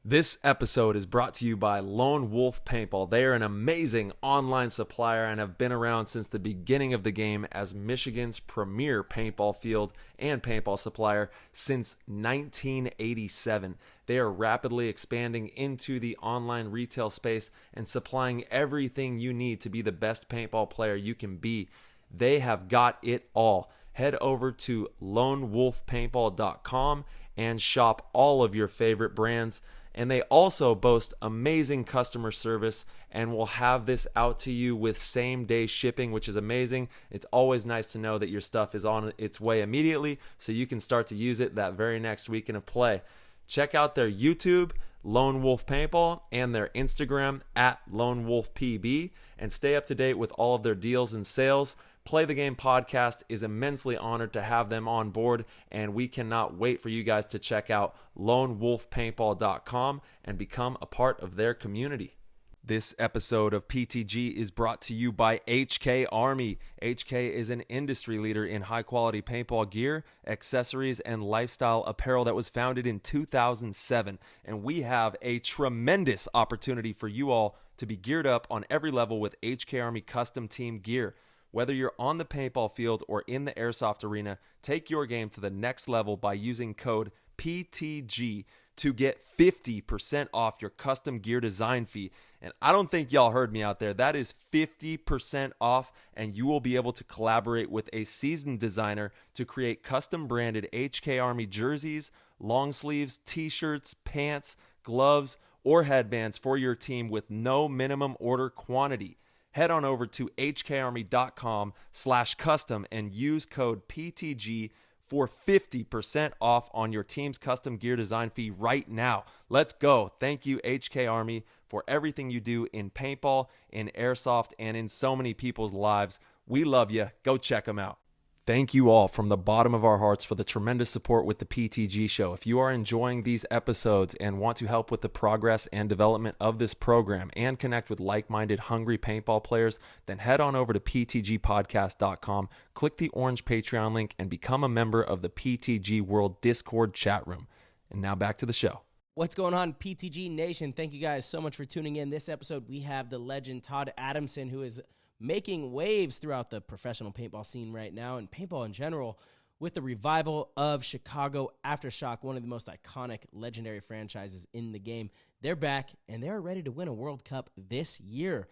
This episode is brought to you by Lone Wolf Paintball. They are an amazing online supplier and have been around since the beginning of the game as Michigan's premier paintball field and paintball supplier since 1987. They are rapidly expanding into the online retail space and supplying everything you need to be the best paintball player you can be. They have got it all. Head over to lonewolfpaintball.com and shop all of your favorite brands. And they also boast amazing customer service and will have this out to you with same-day shipping, which is amazing. It's always nice to know that your stuff is on its way immediately so you can start to use it that very next weekend of play. Check out their YouTube, Lone Wolf Paintball, and their Instagram at Lone Wolf PB, and stay up to date with all of their deals and sales. Play the Game podcast is immensely honored to have them on board, and we cannot wait for you guys to check out lonewolfpaintball.com and become a part of their community. This episode of PTG is brought to you by HK Army. HK is an industry leader in high-quality paintball gear, accessories, and lifestyle apparel that was founded in 2007. And we have a tremendous opportunity for you all to be geared up on every level with HK Army custom team gear. Whether you're on the paintball field or in the airsoft arena, take your game to the next level by using code PTG to get 50% off your custom gear design fee. And I don't think y'all heard me out there. That is 50% off, and you will be able to collaborate with a seasoned designer to create custom branded HK Army jerseys, long sleeves, t-shirts, pants, gloves, or headbands for your team with no minimum order quantity. Head on over to hkarmy.com/custom and use code PTG for 50% off on your team's custom gear design fee right now. Let's go. Thank you, HK Army, for everything you do in paintball, in airsoft, and in so many people's lives. We love you. Go check them out. Thank you all from the bottom of our hearts for the tremendous support with the PTG show. If you are enjoying these episodes and want to help with the progress and development of this program and connect with like-minded, hungry paintball players, then head on over to ptgpodcast.com, click the orange Patreon link, and become a member of the PTG World Discord chat room. And now back to the show. What's going on, PTG Nation? Thank you guys so much for tuning in. This episode, we have the legend Todd Adamson, who is making waves throughout the professional paintball scene right now and paintball in general with the revival of Chicago Aftershock, one of the most iconic, legendary franchises in the game. They're back, and they're ready to win a World Cup this year.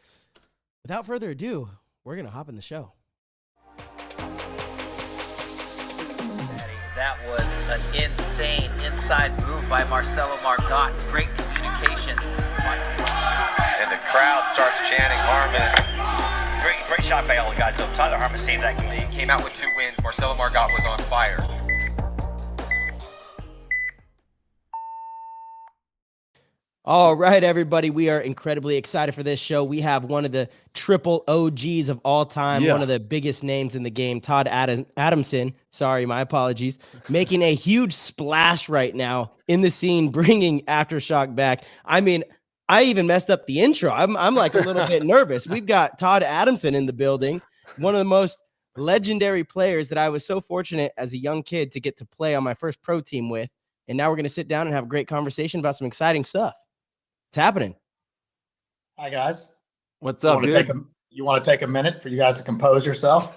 Without further ado, we're going to hop in the show. That was an insane inside move by Marcelo Margot. Great communication. And the crowd starts chanting Harmon. Great shot by all the guys. So Tyler Harmon saved that game. He came out with 2 wins. Marcelo Margot was on fire. All right, everybody. We are incredibly excited for this show. We have one of the triple OGs of all time, one of the biggest names in the game, Todd Adamson. Sorry, my apologies. Making a huge splash right now in the scene, bringing Aftershock back. I mean, I even messed up the intro. I'm like a little bit nervous. We've got Todd Adamson in the building, one of the most legendary players that I was so fortunate as a young kid to get to play on my first pro team with. And now we're going to sit down and have a great conversation about some exciting stuff. It's happening. Hi, guys. What's up, dude? You want to take a minute for you guys to compose yourself?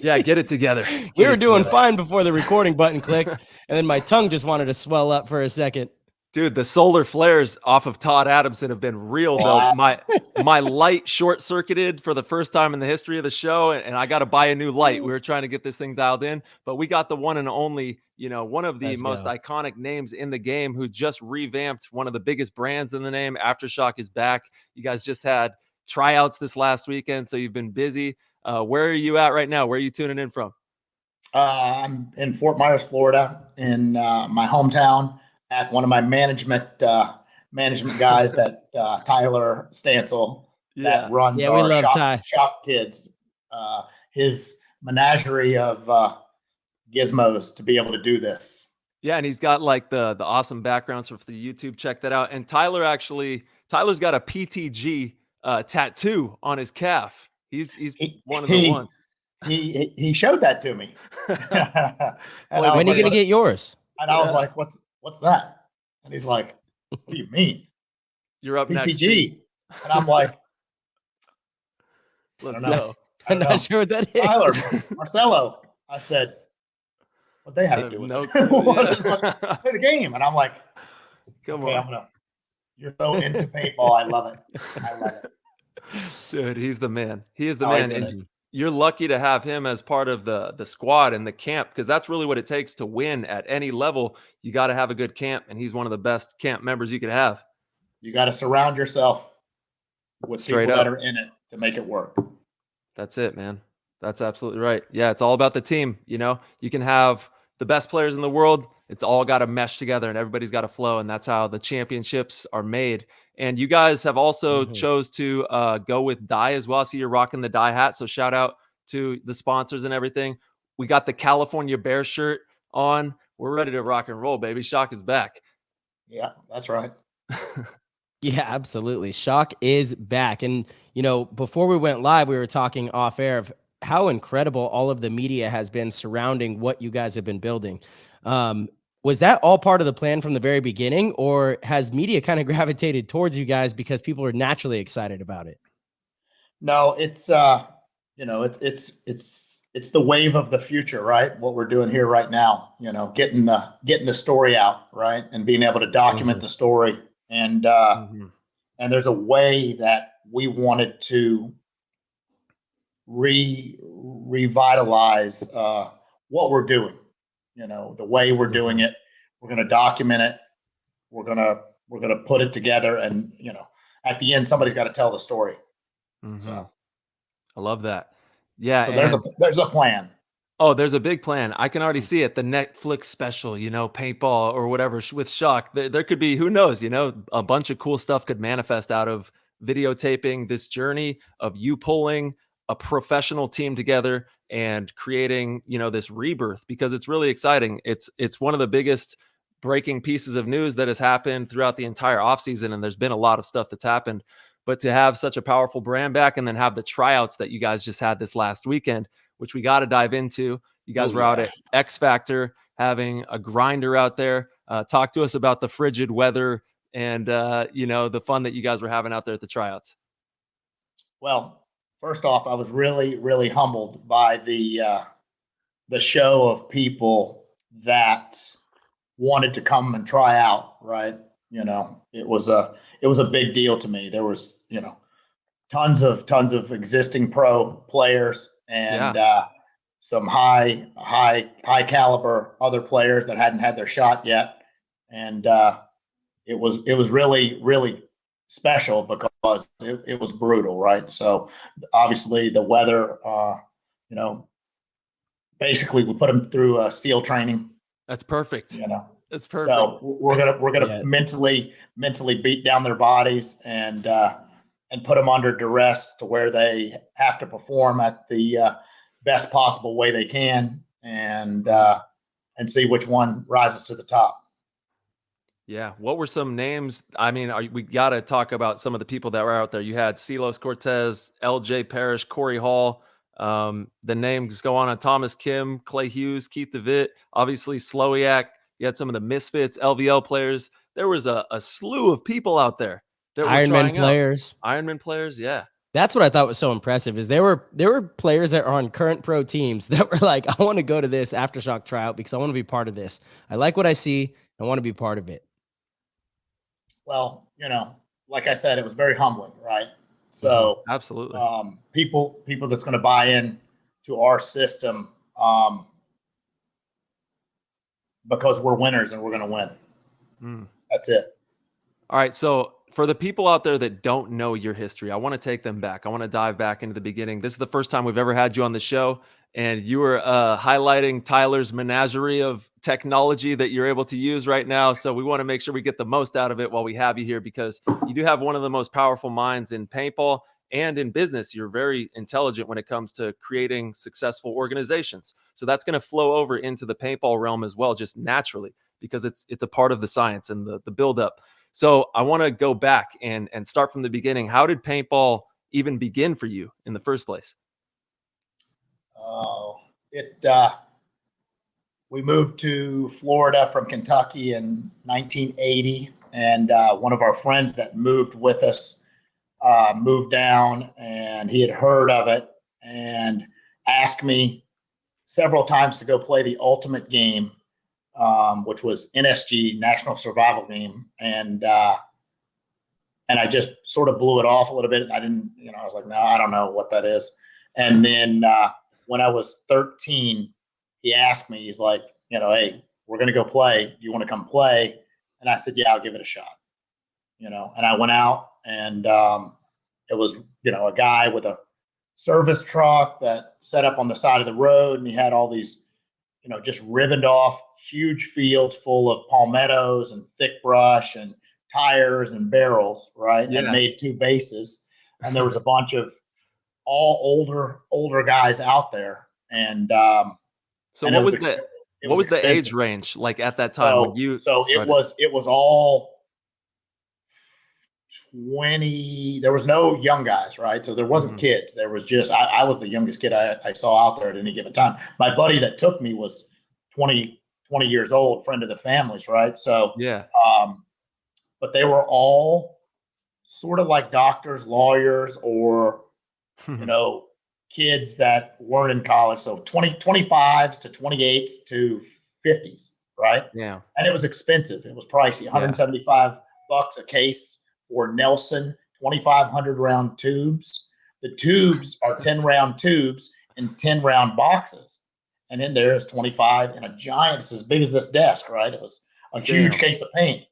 Yeah, get it together. We were doing fine before the recording button clicked, and then my tongue just wanted to swell up for a second. Dude, the solar flares off of Todd Adamson have been real, though. My light short-circuited for the first time in the history of the show, and I got to buy a new light. We were trying to get this thing dialed in, but we got the one and only, one of the most iconic names in the game who just revamped one of the biggest brands in the name. Aftershock is back. You guys just had tryouts this last weekend, so you've been busy. Where are you at right now? Where are you tuning in from? I'm in Fort Myers, Florida, in my hometown, at one of my management guys, that Tyler Stansel, that runs our shop kids, his menagerie of gizmos to be able to do this. Yeah, and he's got like the awesome backgrounds for the YouTube. Check that out. And Tyler's got a PTG tattoo on his calf. He's one of the ones. He showed that to me. When are you gonna get yours? And I was like, what's that? And he's like, What do you mean? You're up next. PTG. And I'm like, let's go. I'm not sure what that is. Tyler, Marcelo. I said, what they had to do with no it? clue. Play the game. And I'm like, Come okay, on. You're so into paintball. I love it. I love it. Dude, he's the man. He is the man. And you're lucky to have him as part of the squad and the camp, because that's really what it takes to win at any level. You got to have a good camp, and he's one of the best camp members you could have. You got to surround yourself with people that are in it to make it work. That's it, man. That's absolutely right. Yeah, it's all about the team. You know, you can have the best players in the world. It's all got to mesh together, and everybody's got to flow, and that's how the championships are made. And you guys have also chose to go with dye as well. I see you're rocking the dye hat, so shout out to the sponsors and everything. We got the California Bear shirt on. We're ready to rock and roll, baby. Shock is back. Yeah, that's right. Yeah, absolutely. Shock is back. And, you know, before we went live, we were talking off air of how incredible all of the media has been surrounding what you guys have been building. Was that all part of the plan from the very beginning, or has media kind of gravitated towards you guys because people are naturally excited about it? No, it's you know, it's the wave of the future, right? What we're doing here right now, you know, getting the story out, right, and being able to document the story. And and there's a way that we wanted to revitalize what we're doing. You know, the way we're doing it. We're going to document it. We're gonna put it together, and you know, at the end, somebody's got to tell the story. So I love that. Yeah. So there's a plan. Oh, there's a big plan. I can already see it. The Netflix special, you know, paintball or whatever with Shock. There could be, who knows, you know, a bunch of cool stuff could manifest out of videotaping this journey of you pulling a professional team together and creating, you know, this rebirth, because it's really exciting. It's one of the biggest breaking pieces of news that has happened throughout the entire offseason. And there's been a lot of stuff that's happened, but to have such a powerful brand back and then have the tryouts that you guys just had this last weekend, which we got to dive into. You guys were out at X Factor having a grinder out there. Talk to us about the frigid weather and, you know, the fun that you guys were having out there at the tryouts. Well, first off, I was really, really humbled by the show of people that wanted to come and try out, right? You know, it was a big deal to me. There was, you know, tons of existing pro players and some high caliber other players that hadn't had their shot yet, and it was really, really special because it was brutal, right? So obviously the weather, you know, basically we put them through SEAL training. That's perfect. You know, that's perfect. So we're gonna mentally beat down their bodies and put them under duress to where they have to perform at the best possible way they can, and see which one rises to the top. Yeah. What were some names? I mean, we got to talk about some of the people that were out there. You had Silos Cortez, LJ Parrish, Corey Hall. The names go on Thomas Kim, Clay Hughes, Keith DeVitt, obviously Slowiak. You had some of the Misfits, LVL players. There was a slew of people out there that were Ironman players. Ironman players, yeah. That's what I thought was so impressive is there were players that are on current pro teams that were like, I want to go to this Aftershock tryout because I want to be part of this. I like what I see. I want to be part of it. Well, you know, like I said, it was very humbling, right? So absolutely, people that's going to buy in to our system, because we're winners and we're going to win. That's it. All right. So for the people out there that don't know your history, I want to take them back. I want to dive back into the beginning. This is the first time we've ever had you on the show, and you were highlighting Tyler's menagerie of technology that you're able to use right now. So we want to make sure we get the most out of it while we have you here, because you do have one of the most powerful minds in paintball and in business. You're very intelligent when it comes to creating successful organizations. So that's going to flow over into the paintball realm as well, just naturally, because it's a part of the science and the buildup. So I want to go back and start from the beginning. How did paintball even begin for you in the first place? We moved to Florida from Kentucky in 1980. And one of our friends that moved with us moved down, and he had heard of it and asked me several times to go play the ultimate game, which was NSG, National Survival Game. And I just sort of blew it off a little bit. I didn't, I was like, no, I don't know what that is. And then when I was 13, he asked me, he's like, hey, we're going to go play. Do you want to come play? And I said, yeah, I'll give it a shot. And I went out, and it was, a guy with a service truck that set up on the side of the road, and he had all these, just ribboned off huge fields full of palmettos and thick brush and tires and barrels, right? Yeah. And made 2 bases. And there was a bunch of all older guys out there. And so and what was the age range like at that time when you started? It was all 20. There was no young guys, right? So there wasn't kids. There was just I was the youngest kid I saw out there at any given time. My buddy that took me was 20 years old, friend of the family's, right? So yeah. But they were all sort of like doctors, lawyers, or kids that weren't in college. So 25s to 28s to 50s, right? Yeah. And it was expensive. It was pricey, $175 a case for Nelson 2,500 round tubes. The tubes are 10 round tubes in 10 round boxes. And in there is 25 in a giant, it's as big as this desk, right? It was a huge case of paint.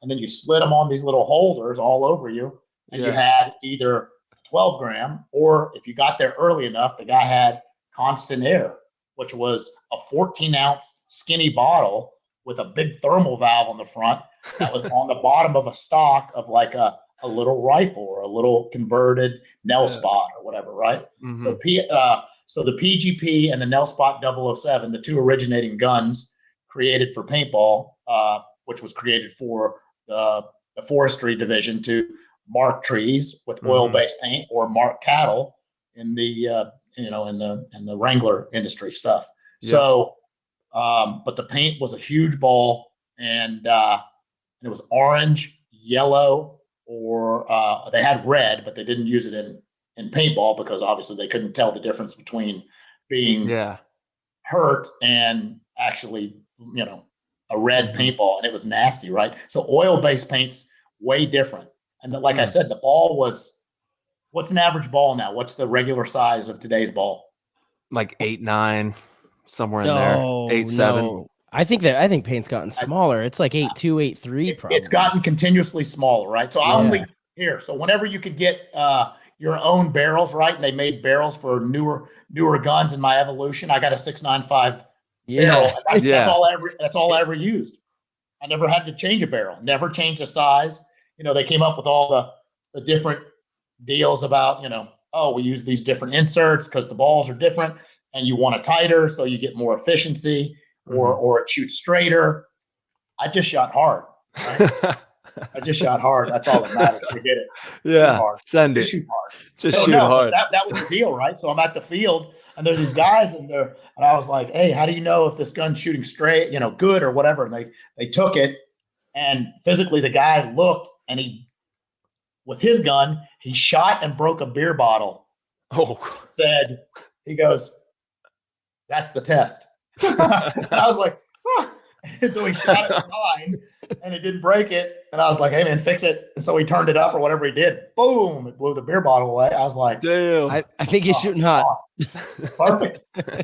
And then you slid them on these little holders all over you. And you had either 12 gram, or if you got there early enough, the guy had Constant Air, which was a 14-ounce skinny bottle with a big thermal valve on the front that was on the bottom of a stock of like a little rifle or a little converted Nell Spot or whatever, right? So so the PGP and the Nell Spot 007, the 2 originating guns created for paintball, which was created for the forestry division to mark trees with oil-based paint or mark cattle in the in the Wrangler industry stuff. Yeah. So but the paint was a huge ball, and it was orange, yellow, or they had red, but they didn't use it in paintball because obviously they couldn't tell the difference between being hurt and actually a red paintball, and it was nasty, right? So oil-based paint's way different. And like I said, the ball was, what's an average ball now? What's the regular size of today's ball? Like 8-9, somewhere in there. 8-7. No. I think paint's gotten smaller. It's like 8.2, 8.3 probably. It's gotten continuously smaller, right? So so whenever you could get your own barrels, right? And they made barrels for newer guns in my Evolution. I got a 695 barrel. That's all I ever used. I never had to change a barrel, never changed the size. They came up with all the different deals about, we use these different inserts because the balls are different and you want it tighter so you get more efficiency or it shoots straighter. I just shot hard. Right? I just shot hard. That's all that matters. Forget it. Yeah. Send it. Just shoot hard. Shoot hard. That was the deal, right? So I'm at the field and there's these guys in there, and I was like, hey, how do you know if this gun's shooting straight, good or whatever? And they took it, and physically the guy looked, and with his gun, he shot and broke a beer bottle. He goes, that's the test. And I was like, huh. And so he shot it fine, and it didn't break it. And I was like, hey man, fix it. And so he turned it up or whatever he did. Boom! It blew the beer bottle away. I was like, damn. I think he's shooting hot. Perfect.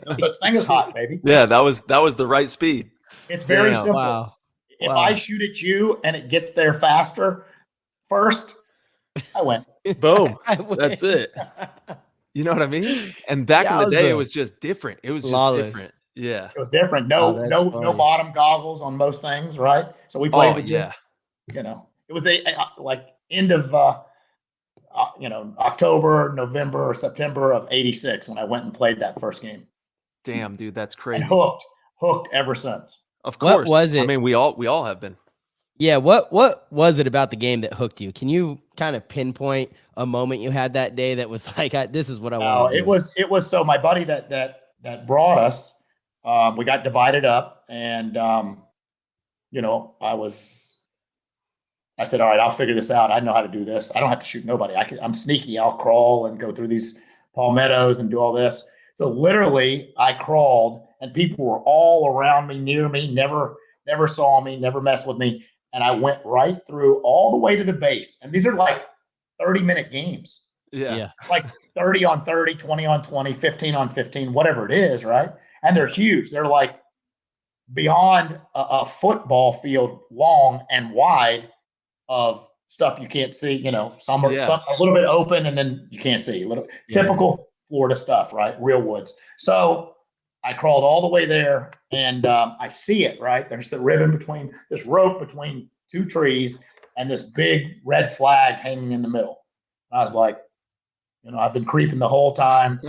No such thing as hot, baby. Yeah, that was the right speed. It's very simple. Wow. If I shoot at you and it gets there faster first, I win. Boom. That's it. You know what I mean? And back in the day, it was just different. It was just different. Yeah. It was different. No bottom goggles on most things, right? So we played with just, it was the end of October, November, or September of '86 when I went and played that first game. Damn, dude, that's crazy. And hooked ever since. Of course. What was it? I mean, we all have been. Yeah, what was it about the game that hooked you? Can you kind of pinpoint a moment you had that day that was like, this is what I want to do? It was so my buddy that brought us, we got divided up, and I was I said, all right, I'll figure this out. I know how to do this. I don't have to shoot nobody. I'm sneaky. I'll crawl and go through these palmettos and do all this. So literally I crawled and people were all around me, near me, never saw me, never messed with me. And I went right through all the way to the base. And these are like 30-minute games. Yeah. Like 30 on 30, 20 on 20, 15 on 15, whatever it is, right? And they're huge. They're like beyond a football field long and wide of stuff you can't see, you know, some a little bit open and then you can't see. Typical Florida stuff, right? Real woods. So I crawled all the way there and I see it, right? There's the ribbon between this rope between two trees and this big red flag hanging in the middle. I was like, you know, I've been creeping the whole time.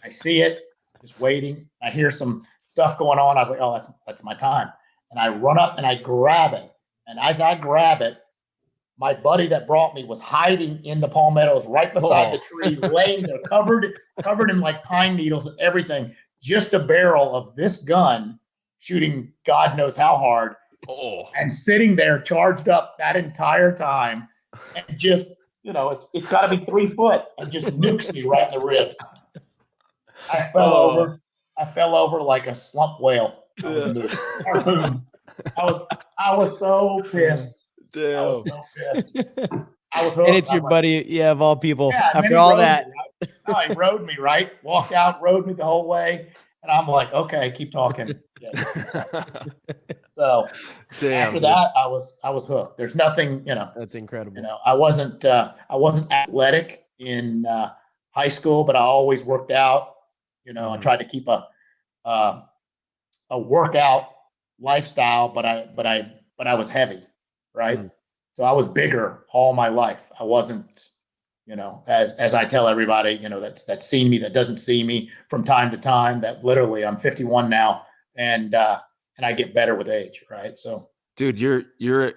I see it, just waiting. I hear some stuff going on. I was like, oh, that's my time. And I run up and I grab it. And as I grab it, my buddy that brought me was hiding in the palmettos right beside the tree, laying there, covered in like pine needles and everything. Just a barrel of this gun shooting God knows how hard. And sitting there charged up that entire time. And just, you know, it's got to be 3 foot and just nukes me right in the ribs. I fell over like a slump whale. I was so pissed. Damn. I was so pissed. I was hooked. And it's your buddy, of all people. Yeah, after all that. Me, right? No, he rode me, right? Walked out, rode me the whole way. And I'm like, okay, keep talking. Yeah. So after that, I was hooked. There's nothing, you know. That's incredible. You know, I wasn't athletic in high school, but I always worked out. You know, I tried to keep a workout lifestyle, but I was heavy, right? So I was bigger all my life. I wasn't, you know, as I tell everybody, you know, that's seen me, that doesn't see me from time to time, that literally I'm 51 now and I get better with age, right? So dude, you're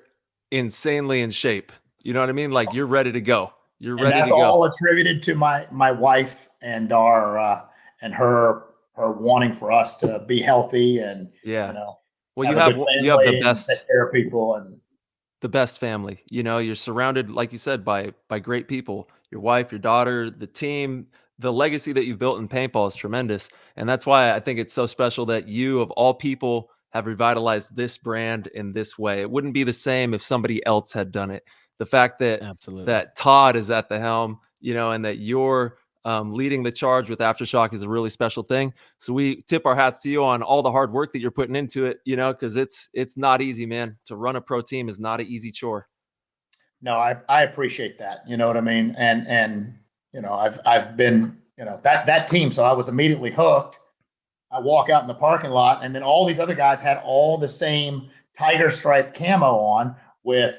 insanely in shape. You know what I mean? Like you're ready to go. You're ready to go. That's all attributed to my wife and our and her wanting for us to be healthy and you know. Well, you have the best, take care of people and the best family. You know, you're surrounded, like you said, by great people. Your wife, your daughter, the team, the legacy that you've built in paintball is tremendous. And that's why I think it's so special that you, of all people, have revitalized this brand in this way. It wouldn't be the same if somebody else had done it. The fact that that Todd is at the helm, you know, and that you're leading the charge with Aftershock is a really special thing. So we tip our hats to you on all the hard work that you're putting into it, you know, because it's not easy, man. To run a pro team is not an easy chore. No, I appreciate that. You know what I mean? And you know, I've been, you know, that team. So I was immediately hooked. I walk out in the parking lot and then all these other guys had all the same tiger stripe camo on with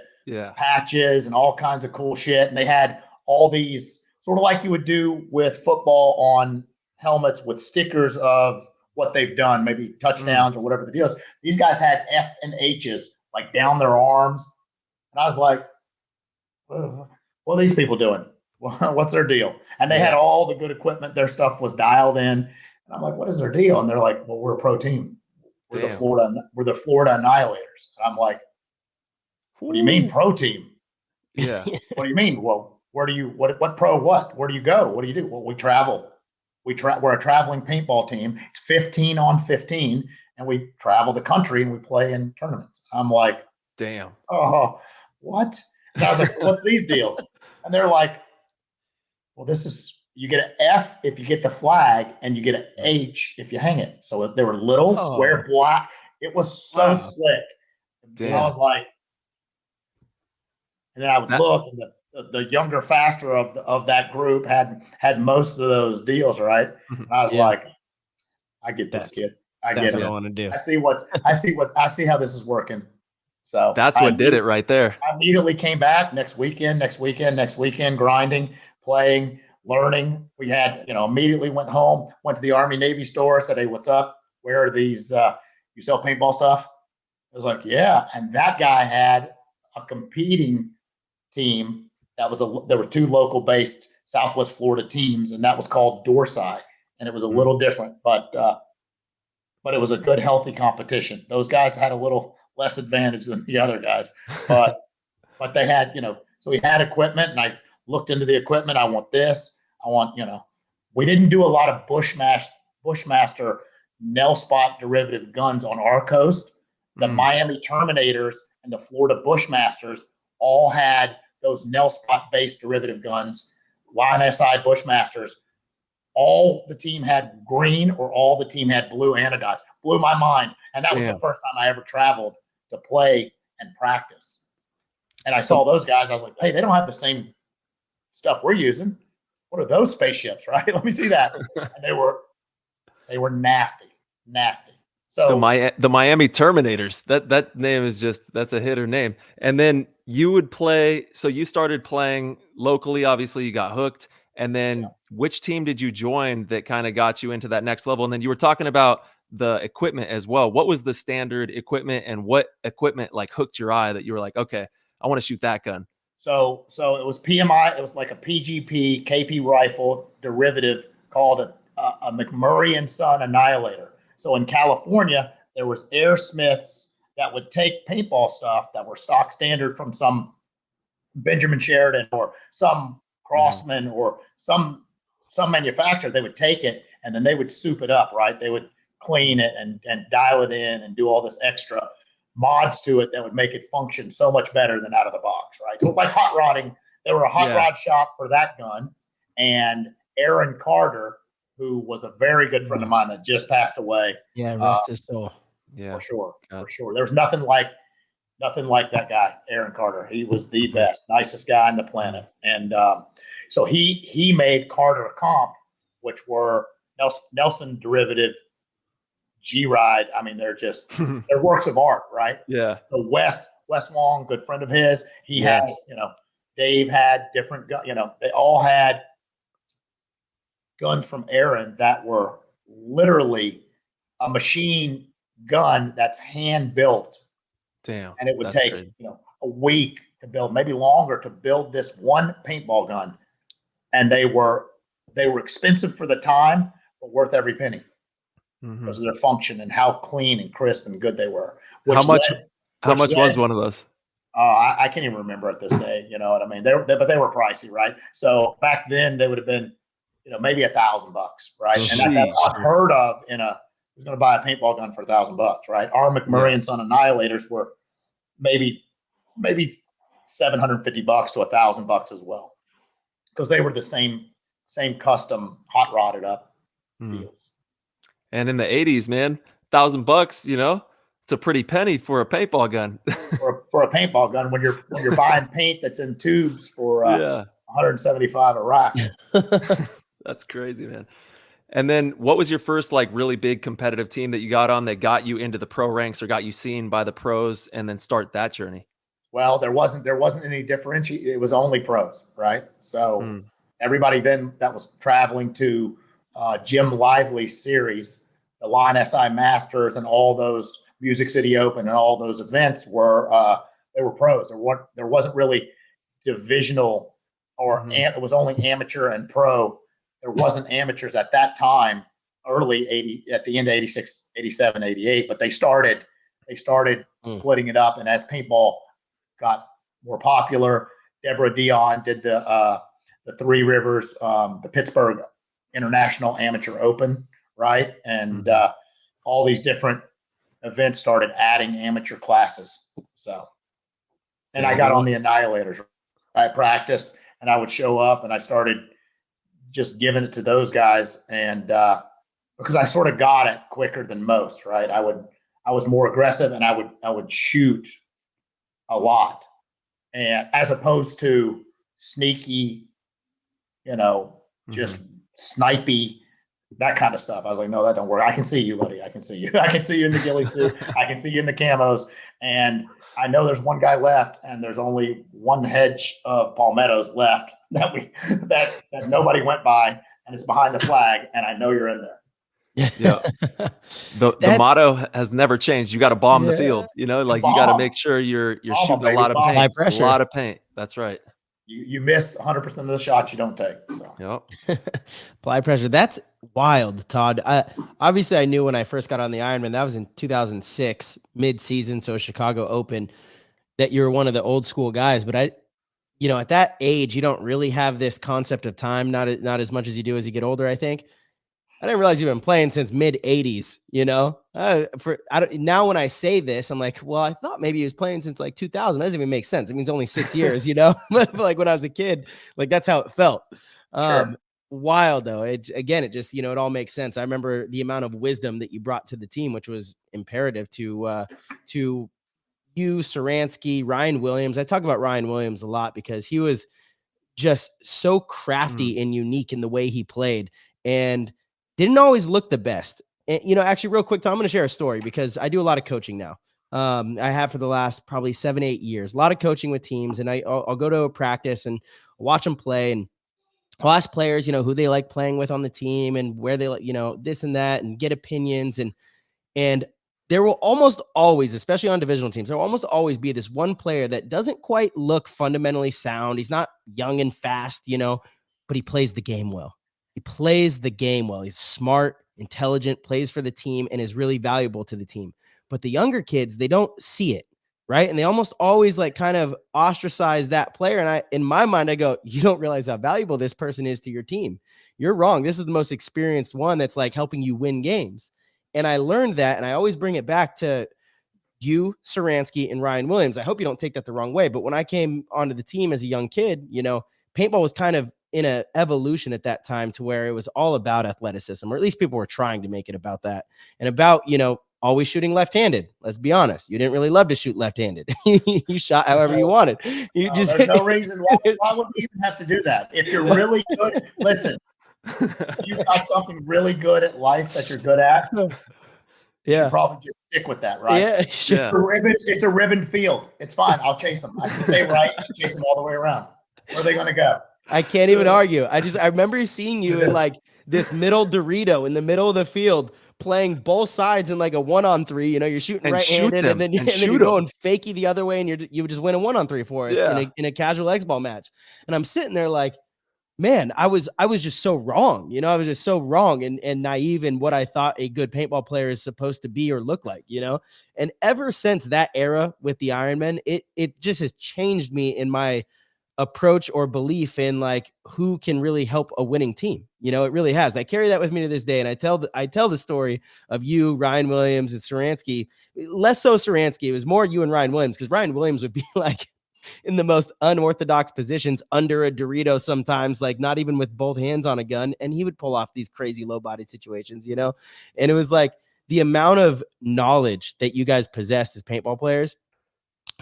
patches and all kinds of cool shit. And they had all these sort of like you would do with football on helmets with stickers of what they've done, maybe touchdowns or whatever the deal is. These guys had F and H's like down their arms. And I was like, what are these people doing? What's their deal? And they had all the good equipment. Their stuff was dialed in. And I'm like, what is their deal? And they're like, well, we're a pro team. We're the Florida Annihilators. And I'm like, what do you mean pro team? Yeah. What do you mean? Well, where do you, what pro, what? Where do you go? What do you do? Well, we travel. We're a traveling paintball team. It's 15 on 15. And we travel the country and we play in tournaments. I'm like, damn. Oh, what? And I was like, so what's these deals? And they're like, well, this is, you get an F if you get the flag and you get an H if you hang it. So they were little square black. It was so slick. Damn. And I was like, and then I would look and the younger, faster of that group had most of those deals, right? And I was like, I get this kid. I get it. What I want to do. I see how this is working. So that's what did it right there. I immediately came back next weekend, grinding, playing, learning. We had, you know, immediately went home, went to the Army Navy store, said, hey, what's up? Where are these, you sell paintball stuff? I was like, yeah. And that guy had a competing team there were two local based Southwest Florida teams, and that was called Dorsai. And it was a little different, but it was a good, healthy competition. Those guys had a little less advantage than the other guys, but but they had, so we had equipment, and I looked into the equipment. I want this. I want, we didn't do a lot of Bushmaster nail spot derivative guns on our coast. The Miami Terminators and the Florida Bushmasters all had those nail spot based derivative guns. YNSI Bushmasters, all the team had green or all the team had blue anodized. Blew my mind. And that was the first time I ever traveled to play and practice. And I saw those guys. I was like, hey, they don't have the same stuff we're using. What are those spaceships, right? Let me see that. And they were nasty. So the Miami Terminators, that name is that's a hitter name. And then you would play. So you started playing locally. Obviously, you got hooked. And then which team did you join that kind of got you into that next level? And then you were talking about the equipment as well. What was the standard equipment, and what equipment like hooked your eye that you were like, okay, I want to shoot that gun? So it was PMI. It was like a PGP KP rifle derivative called a McMurray and Son Annihilator. So in California, there was Airsmiths that would take paintball stuff that were stock standard from some Benjamin Sheridan or some Crossman or some manufacturer. They would take it and then they would soup it up, right? They would clean it and dial it in and do all this extra mods to it that would make it function so much better than out of the box, right? So like hot rodding, they were a hot rod shop for that gun. And Aaron Carter, who was a very good friend of mine that just passed away. Yeah, rest his soul. Yeah, for sure. There's nothing like that guy, Aaron Carter. He was the best, nicest guy on the planet. And so he made Carter Comp, which were Nelson derivative G-Ride. I mean, they're works of art, right? Yeah. So Wes Wong, good friend of his, he has, Dave had different, they all had guns from Aaron that were literally a machine gun that's hand built. Damn. And it would take, a week to build, maybe longer to build this one paintball gun. And they were expensive for the time, but worth every penny because of their function and how clean and crisp and good they were. How much was one of those? I can't even remember at this day. You know what I mean? But they were pricey, right? So back then they would have been, maybe $1,000, right? And that's unheard of who's going to buy a paintball gun for $1,000, right? Our McMurray and Son Annihilators were maybe $750 to $1,000 as well, because they were the same custom hot rodded up deals. And in the 80s, man, $1,000, it's a pretty penny for a paintball gun. for a paintball gun, when you're buying paint that's in tubes for $175 a rack. That's crazy, man. And then what was your first really big competitive team that you got on that got you into the pro ranks or got you seen by the pros and then start that journey? Well, there wasn't any differentiation. It was only pros, right? So everybody then that was traveling to Jim Lively's series, the YNSI Masters and all those Music City Open and all those events were they were pros. There wasn't really divisional or it was only amateur and pro. There wasn't amateurs at that time, at the end of 86, 87, 88, but they started splitting it up. And as paintball got more popular, Deborah Dion did the Three Rivers, the Pittsburgh International Amateur Open, right? And all these different events started adding amateur classes. So, and I got on the Annihilators. I practiced and I would show up and I started just giving it to those guys. And because I sort of got it quicker than most, right? I was more aggressive and I would shoot a lot, and as opposed to sneaky, just snipey, that kind of stuff. I was like, no, that don't work. I can see you, buddy. I can see you. I can see you in the ghillie suit. I can see you in the camos. And I know there's one guy left, and there's only one hedge of palmettos left that nobody went by, and it's behind the flag, and I know you're in there. Yeah. The motto has never changed. You got to bomb the field. You got to make sure you're shooting a lot of paint. A lot of paint. That's right. You miss 100% of the shots you don't take. So. Yep. Apply pressure. That's wild, Todd. Obviously, I knew when I first got on the Ironman. That was in 2006, mid-season, so Chicago Open. that you're one of the old school guys, but at that age, you don't really have this concept of time, not as much as you do as you get older, I think. I didn't realize you've been playing since mid 80s, now when I say this, I'm like, well, I thought maybe he was playing since like 2000. That doesn't even make sense. It means only 6 years, but like when I was a kid, like that's how it felt. Sure. Wild though. It just, it all makes sense. I remember the amount of wisdom that you brought to the team, which was imperative to you, Saransky, Ryan Williams. I talk about Ryan Williams a lot because he was just so crafty and unique in the way he played and didn't always look the best. And, actually real quick, Tom, I'm going to share a story because I do a lot of coaching now. I have for the last probably 7-8 years, a lot of coaching with teams, and I'll go to a practice and watch them play, and I'll ask players, who they like playing with on the team and where they like, this and that, and get opinions. And there will almost always, especially on divisional teams, there will almost always be this one player that doesn't quite look fundamentally sound. He's not young and fast, but he plays the game well. He plays the game well. He's smart, intelligent, plays for the team, and is really valuable to the team. But the younger kids, they don't see it, right? And they almost always like kind of ostracize that player. And in my mind, I go, you don't realize how valuable this person is to your team. You're wrong. This is the most experienced one that's like helping you win games. And I learned that, and I always bring it back to you, Saransky, and Ryan Williams. I hope you don't take that the wrong way, but when I came onto the team as a young kid, paintball was kind of in an evolution at that time to where it was all about athleticism, or at least people were trying to make it about that, and about, always shooting left-handed. Let's be honest. You didn't really love to shoot left-handed. You shot however you wanted. There's no reason why would we even have to do that? If you're really good, listen, you've got something really good at life that you're good at. You should probably just stick with that, right? Yeah, sure. It's a ribbon field. It's fine. I'll chase them. I can stay right and chase them all the way around. Where are they going to go? I can't even argue. I remember seeing you in like this middle Dorito in the middle of the field playing both sides in like a 1-on-3. You're shooting right-handed, and then you're going fakie the other way, and you would just win a 1-on-3 for us in a casual X-ball match. And I'm sitting there like, man, I was just so wrong. I was just so wrong and naive in what I thought a good paintball player is supposed to be or look like, And ever since that era with the Ironmen, it just has changed me in my approach or belief in like who can really help a winning team. It really has. I carry that with me to this day. And I tell the story of you, Ryan Williams, and Saransky. Less so Saransky. It was more you and Ryan Williams, because Ryan Williams would be like in the most unorthodox positions under a Dorito sometimes, like not even with both hands on a gun. And he would pull off these crazy low body situations, And it was like the amount of knowledge that you guys possessed as paintball players.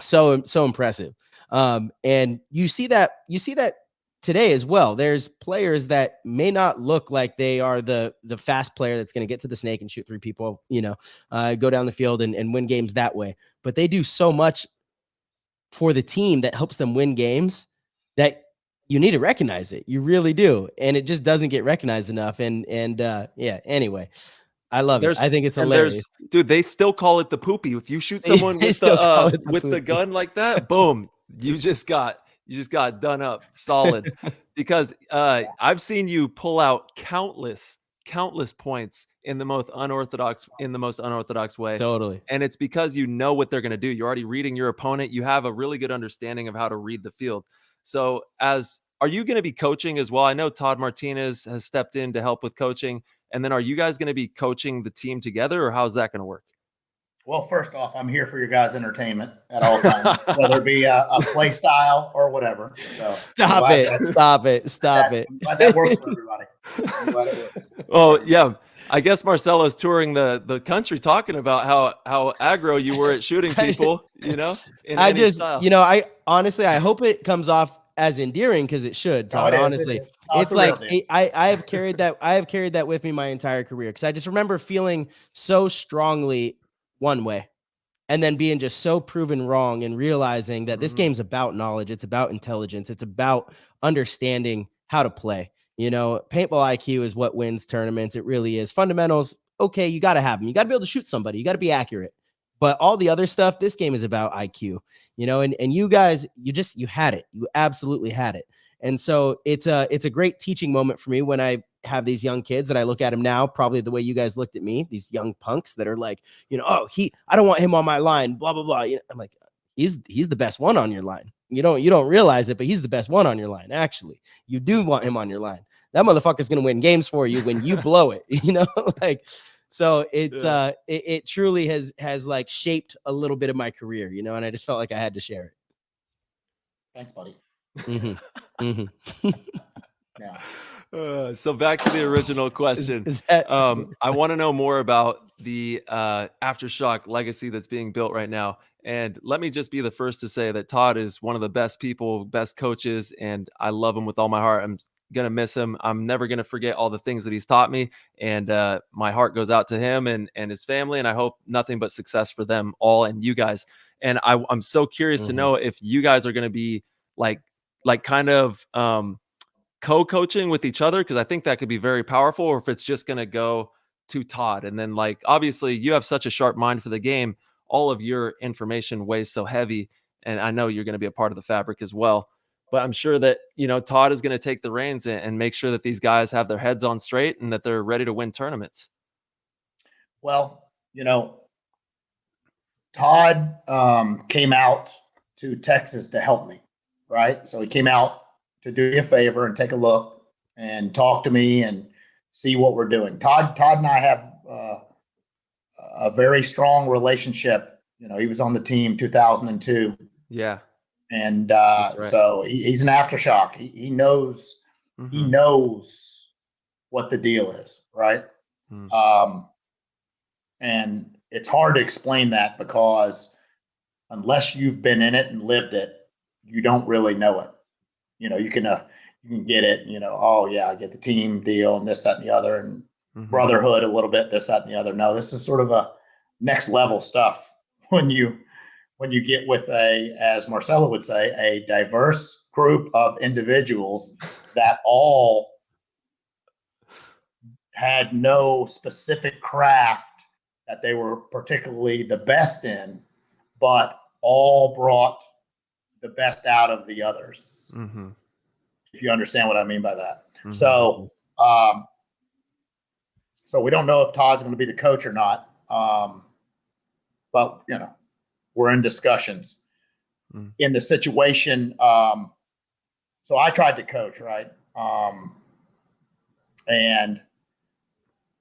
So impressive. And you see that today as well. There's players that may not look like they are the fast player that's going to get to the snake and shoot 3 people, go down the field and win games that way. But they do so much for the team that helps them win games that you need to recognize it. You really do. And it just doesn't get recognized enough. Anyway, I love it. I think it's hilarious. Dude, they still call it the poopy. If you shoot someone with the gun like that, boom, you just got done up solid. Because I've seen you pull out countless points in the most unorthodox way. Totally. And it's because you know what they're going to do. You're already reading your opponent. You have a really good understanding of how to read the field. So are you going to be coaching as well? I know Todd Martinez has stepped in to help with coaching. And then are you guys going to be coaching the team together, or how's that going to work? Well, first off, I'm here for your guys' entertainment at all times, whether it be a play style or whatever. So Stop it. I'm glad that works for everybody. Oh, yeah. I guess Marcelo's touring the country talking about how aggro you were at shooting people, in any style. I honestly, I hope it comes off as endearing, because it should, Todd. Honestly, it's like I have carried that with me my entire career, because I just remember feeling so strongly one way and then being just so proven wrong and realizing that this game's about knowledge. It's about intelligence. It's about understanding how to play. Paintball IQ is what wins tournaments. It really is. Fundamentals, okay, you got to have them. You got to be able to shoot somebody. You got to be accurate. But all the other stuff, this game is about IQ, and you guys, you had it. You absolutely had it. And so it's a great teaching moment for me when I have these young kids that I look at them now, probably the way you guys looked at me, these young punks that are like, I don't want him on my line, blah, blah, blah. I'm like, he's the best one on your line. You don't realize it, but he's the best one on your line. Actually, you do want him on your line. That motherfucker's going to win games for you when you blow it, like, so it truly has like shaped a little bit of my career, and I just felt like I had to share it. Thanks, buddy. Mm-hmm. Mm-hmm. Yeah. So back to the original question. I want to know more about the Aftershock legacy that's being built right now. And let me just be the first to say that Todd is one of the best people, best coaches, and I love him with all my heart. I'm going to miss him. I'm never going to forget all the things that he's taught me. And my heart goes out to him and his family. And I hope nothing but success for them all and you guys. And I'm so curious to know if you guys are going to be like kind of co-coaching with each other, because I think that could be very powerful, or if it's just going to go to Todd. And then, like, obviously you have such a sharp mind for the game. All of your information weighs so heavy, and I know you're going to be a part of the fabric as well. But I'm sure that, Todd is going to take the reins and make sure that these guys have their heads on straight and that they're ready to win tournaments. Well, Todd came out to Texas to help me, right? So he came out to do me a favor and take a look and talk to me and see what we're doing. Todd and I have a very strong relationship. He was on the team 2002. Yeah. And right. So he's an Aftershock. He knows he knows what the deal is, right? And it's hard to explain that, because unless you've been in it and lived it, you don't really know it. You can get it, oh yeah, I get the team deal and this, that, and the other, and brotherhood a little bit, this, that, and the other. No, this is sort of a next level stuff when you get with as Marcelo would say, a diverse group of individuals that all had no specific craft that they were particularly the best in, but all brought the best out of the others. If you understand what I mean by that. So we don't know if Todd's going to be the coach or not. But we're in discussions in the situation. So I tried to coach, right? And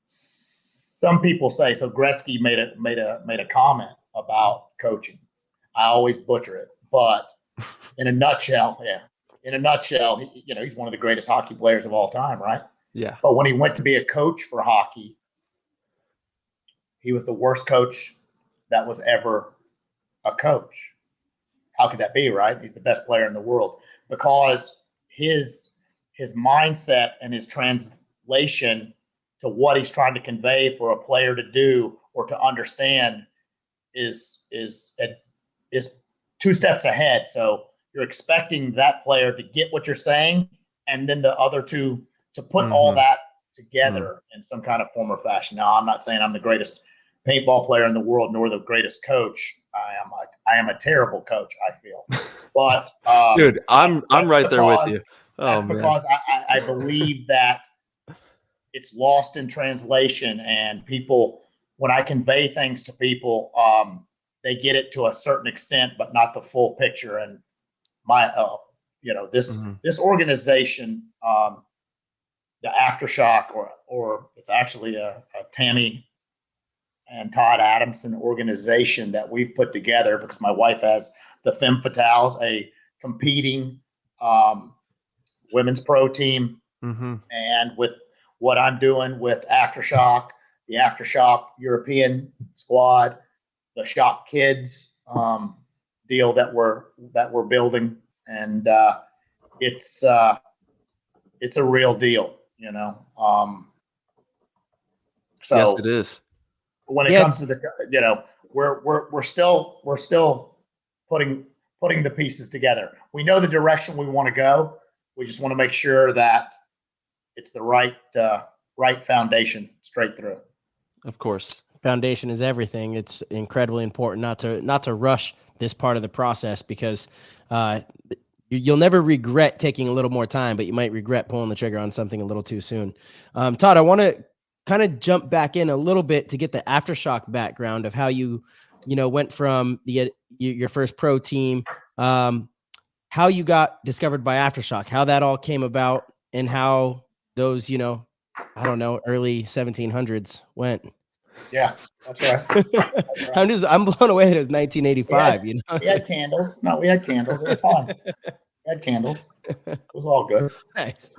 some people say, so Gretzky made a comment about coaching. I always butcher it, but in a nutshell, he's one of the greatest hockey players of all time, right? Yeah. But when he went to be a coach for hockey, he was the worst coach that was ever a coach. How could that be, right? He's the best player in the world, because his mindset and his translation to what he's trying to convey for a player to do or to understand is 2 steps ahead. So you're expecting that player to get what you're saying, and then the other two to put all that together in some kind of form or fashion. Now, I'm not saying I'm the greatest paintball player in the world, nor the greatest coach. I am a terrible coach, I feel. But dude, I'm right there with you. That's because I believe that it's lost in translation, and people, when I convey things to people, they get it to a certain extent, but not the full picture. And this organization, the Aftershock, or it's actually a Tammy and Todd Adamson organization that we've put together, because my wife has the Femme Fatales, a competing women's pro team. And with what I'm doing with Aftershock, the Aftershock European squad, the Shock Kids deal that we're building, and it's a real deal, So yes, it is. When it comes to the, we're still putting the pieces together. We know the direction we want to go. We just want to make sure that it's the right foundation straight through. Of course. Foundation is everything. It's incredibly important not to rush this part of the process, because you'll never regret taking a little more time, but you might regret pulling the trigger on something a little too soon. Todd, I want to kind of jump back in a little bit to get the Aftershock background of how you went from your first pro team, how you got discovered by Aftershock, how that all came about, and how those, I don't know, early 1700s went. Yeah, that's right. That's right. I'm blown away that it was 1985. We had candles. No, we had candles. It was fine. We had candles. It was all good. Nice.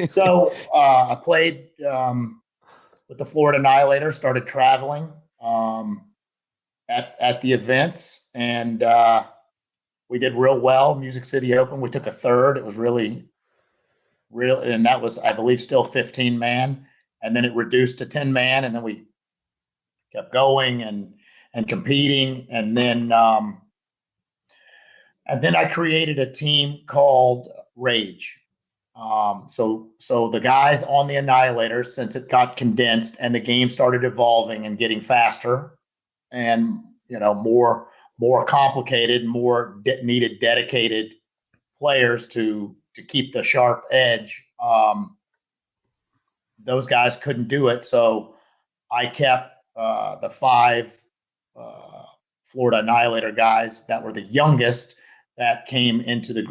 So I played with the Florida Annihilator, started traveling at the events, and we did real well. Music City Open, we took a third. It was really, and that was, I believe, still 15 man, and then it reduced to 10 man, and then we kept going and competing, and then I created a team called Rage. So the guys on the Annihilator, since it got condensed and the game started evolving and getting faster, and more complicated, needed dedicated players to keep the sharp edge. Those guys couldn't do it, so I kept the 5 Florida Annihilator guys that were the youngest that came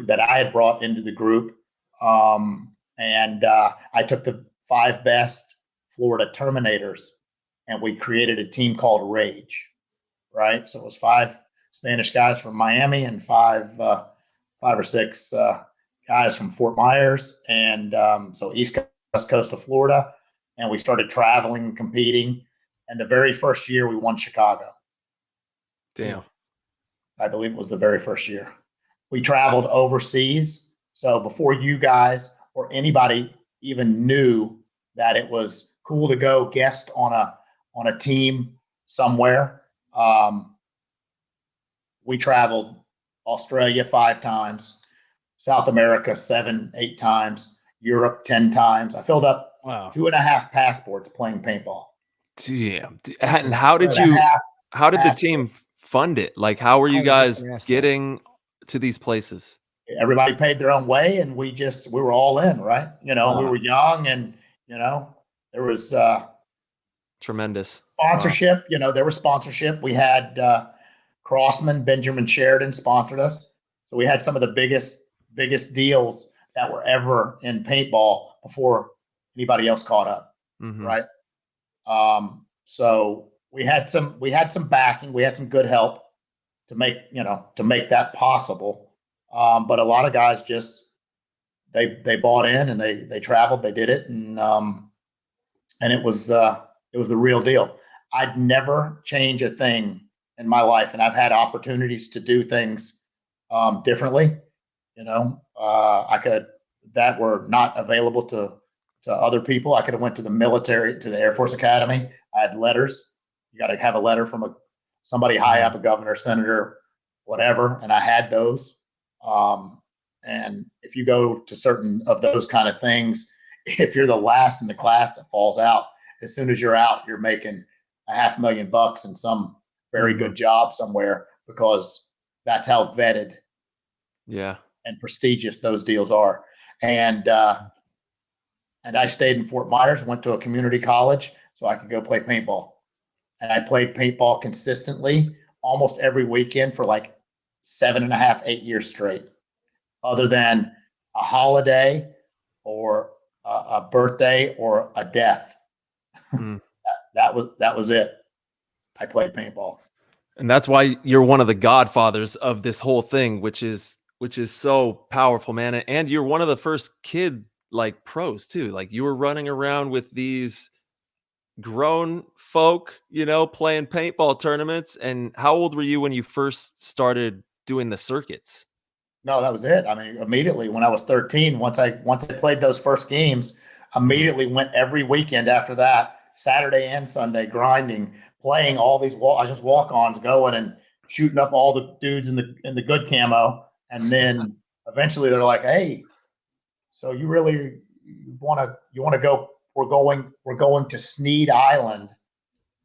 that I had brought into the group, and I took the 5 best Florida Terminators, and we created a team called Rage. Right, so it was 5 Spanish guys from Miami and 5 or 6 guys from Fort Myers, and so West Coast of Florida, and we started traveling and competing. And the very first year we won Chicago. Damn. I believe it was the very first year. We traveled overseas. So before you guys or anybody even knew that it was cool to go guest on a team somewhere, we traveled Australia 5 times, South America 7, 8 times, Europe 10 times. I filled up 2.5 passports playing paintball. Damn. And how did the team fund it? Like, how were you guys getting to these places? Everybody paid their own way, and we were all in, right? We were young, and there was tremendous sponsorship. There was sponsorship. We had Crossman, Benjamin Sheridan sponsored us, so we had some of the biggest deals that were ever in paintball before anybody else caught up, right? So we had some backing, we had some good help to make that possible. But a lot of guys just they bought in, and they traveled, they did it, and it was the real deal. I'd never change a thing in my life, and I've had opportunities to do things differently. I could, that were not available to other people. I could have went to the military, to the Air Force Academy. I had letters. You got to have a letter from somebody high up, a governor, senator, whatever, and I had those. And if you go to certain of those kind of things, if you're the last in the class that falls out, as soon as you're out, you're making $500,000 in some very good job somewhere, because that's how vetted and prestigious those deals are. And I stayed in Fort Myers, went to a community college so I could go play paintball. And I played paintball consistently almost every weekend for like 7.5, 8 years straight, other than a holiday or a birthday or a death. That was it. I played paintball. And that's why you're one of the godfathers of this whole thing, which is so powerful, man. And you're one of the first kid like pros too. Like, you were running around with these grown folk, playing paintball tournaments. And how old were you when you first started doing the circuits? No, that was it. I mean, immediately when I was 13, once I played those first games, immediately went every weekend after that, Saturday and Sunday, grinding, playing all these just walk-ons, going and shooting up all the dudes in the good camo. And then eventually they're like, "Hey, so you really want to go? We're going to Sneed Island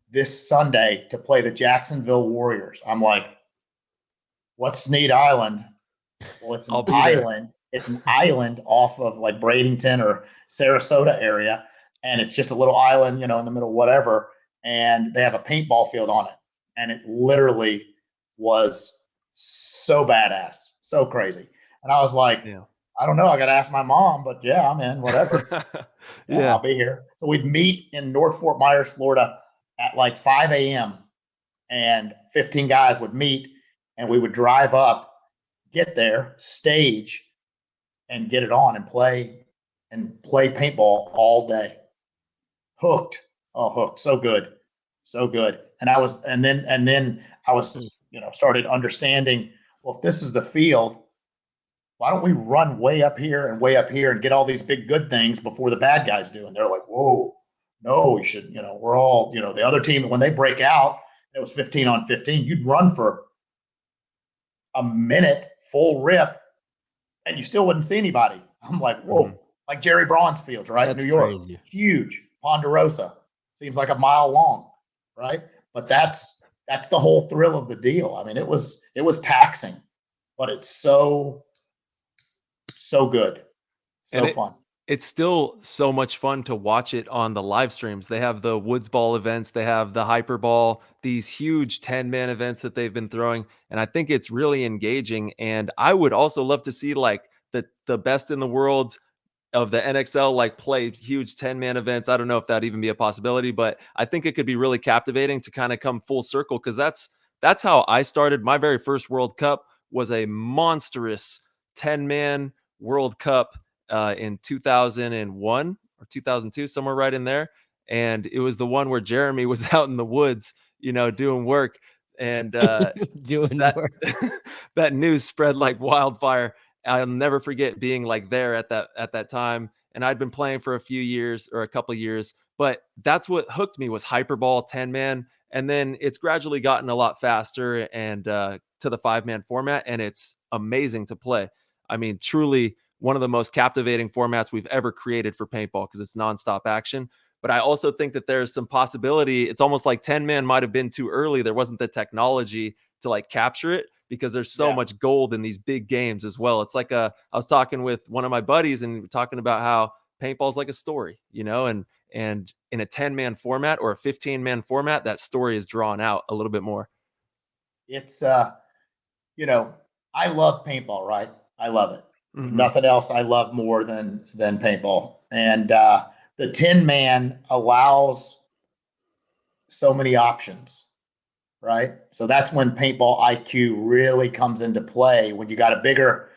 this Sunday to play the Jacksonville Warriors." I'm like, "What's Sneed Island?" Well, it's an island. It's an island off of like Bradenton or Sarasota area, and it's just a little island, in the middle, whatever. And they have a paintball field on it. and it literally was so badass, so crazy. And I was like, Yeah. I don't know. I got to ask my mom, but yeah, I'm in, whatever. Yeah, I'll be here. So we'd meet in North Fort Myers, Florida at like 5 a.m. and 15 guys would meet and we would drive up, get there, stage, and get it on and play paintball all day. Hooked. Oh, hooked. So good. So good. And then I was, started understanding, well, if this is the field, why don't we run way up here and get all these big good things before the bad guys do? And they're like, whoa, no, we should, we're all, the other team, when they break out, it was 15 on 15, you'd run for a minute full rip and you still wouldn't see anybody. I'm like, whoa, like Jerry Braun's fields, right? That's New York, crazy. huge. Ponderosa seems like a mile long, right? But that's the whole thrill of the deal. I mean, it was taxing, but it's so good, so fun. It's still so much fun to watch it on the live streams. They have the Woods Ball events, they have the Hyper Ball, these huge 10-man events that they've been throwing, and I think it's really engaging. And I would also love to see like the best in the world of the NXL like play huge 10-man events. I don't know if that'd even be a possibility, but I think it could be really captivating to kind of come full circle, because that's how I started. My very first World Cup was a monstrous 10-man World Cup in 2001 or 2002, somewhere right in there. And it was the one where Jeremy was out in the woods, doing work. And doing that work. that news spread like wildfire. I'll never forget being like there at that time. And I'd been playing for a few years or a couple of years, but that's what hooked me was Hyperball 10-man. And then it's gradually gotten a lot faster and to the 5-man format. And it's amazing to play. I mean, truly one of the most captivating formats we've ever created for paintball, because it's nonstop action. But I also think that there's some possibility. It's almost like 10-man might have been too early. There wasn't the technology to like capture it, because there's so much gold in these big games as well. It's like I was talking with one of my buddies and talking about how paintball's like a story, and in a 10-man format or a 15-man format, that story is drawn out a little bit more. It's I love paintball, right? I love it. Nothing else I love more than paintball. And the 10-man allows so many options, right? So that's when paintball IQ really comes into play. When you got a bigger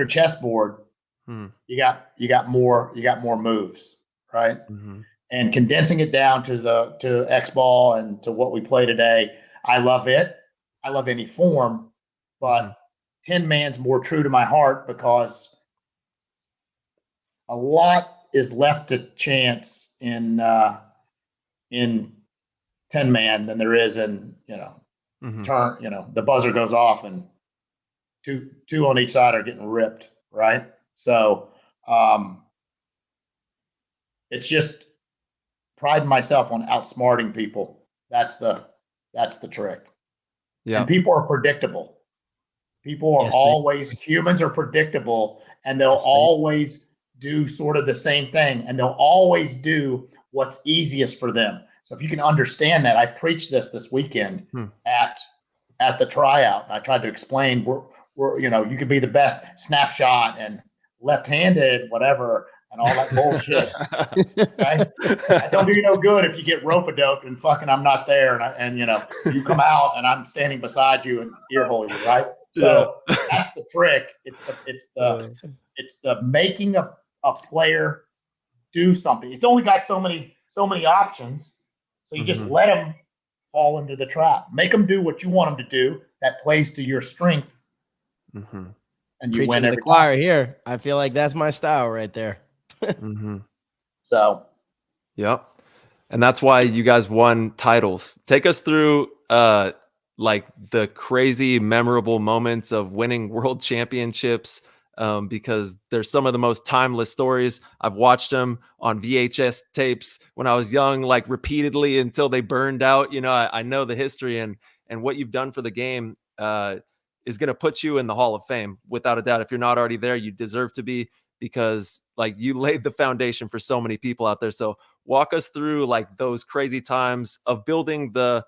chessboard, you got more moves, right? And condensing it down to X ball and to what we play today, I love it. I love any form, but 10-man's more true to my heart, because a lot is left to chance in 10-man than there is in turn. The buzzer goes off and two on each side are getting ripped, right? So it's just priding myself on outsmarting people. That's the trick. Yeah. And people are predictable. People are humans are predictable, and they'll always do sort of the same thing, and they'll always do what's easiest for them. So if you can understand that, I preached this weekend at the tryout. And I tried to explain we're you could be the best snapshot and left-handed, whatever, and all that bullshit. Right? I don't do you no good if you get rope-a-doped and fucking I'm not there, and you come out and I'm standing beside you and ear-hole you, right? So that's the trick. It's the making a player do something. It's only got so many options, so you just let them fall into the trap. Make them do what you want them to do that plays to your strength, and you win every the choir time. here. I feel like that's my style right there. So, yep, and that's why you guys won titles. Take us through like the crazy memorable moments of winning world championships, because there's some of the most timeless stories. I've watched them on VHS tapes when I was young, like repeatedly until they burned out. I know the history, and what you've done for the game is going to put you in the Hall of Fame without a doubt. If you're not already there, you deserve to be, because like you laid the foundation for so many people out there. So walk us through like those crazy times of building the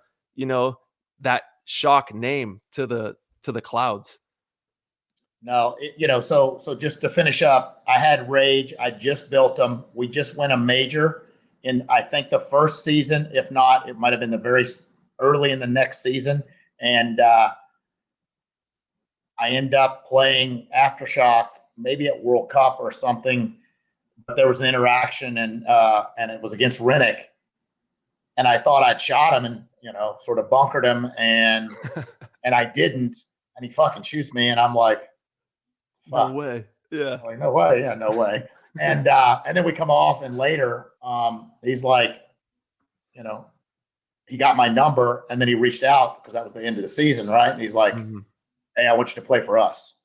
that Shock name to the clouds? No, so just to finish up, I had Rage. I just built them. We just won a major in, I think, the first season. If not, it might have been the very early in the next season. And I end up playing Aftershock, maybe at World Cup or something. But there was an interaction, and it was against Rennick. And I thought I'd shot him and, sort of bunkered him, and I didn't. And he fucking shoots me, and I'm like, fuck. No way. Yeah. I'm like, no way. Yeah, no way. And then we come off, and later, he's like, he got my number, and then he reached out because that was the end of the season, right? And he's like, hey, I want you to play for us.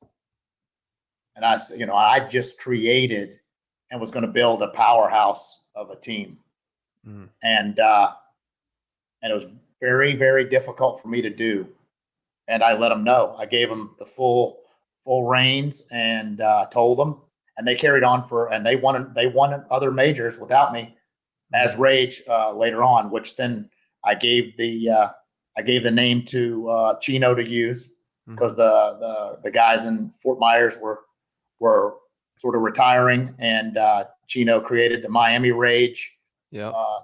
And I said, I just created and was going to build a powerhouse of a team. And it was very, very difficult for me to do. And I let them know. I gave them the full reins and told them, and they carried on and they won other majors without me as Rage later on, which then I gave the name to Chino to use, because the guys in Fort Myers were sort of retiring, and Chino created the Miami Rage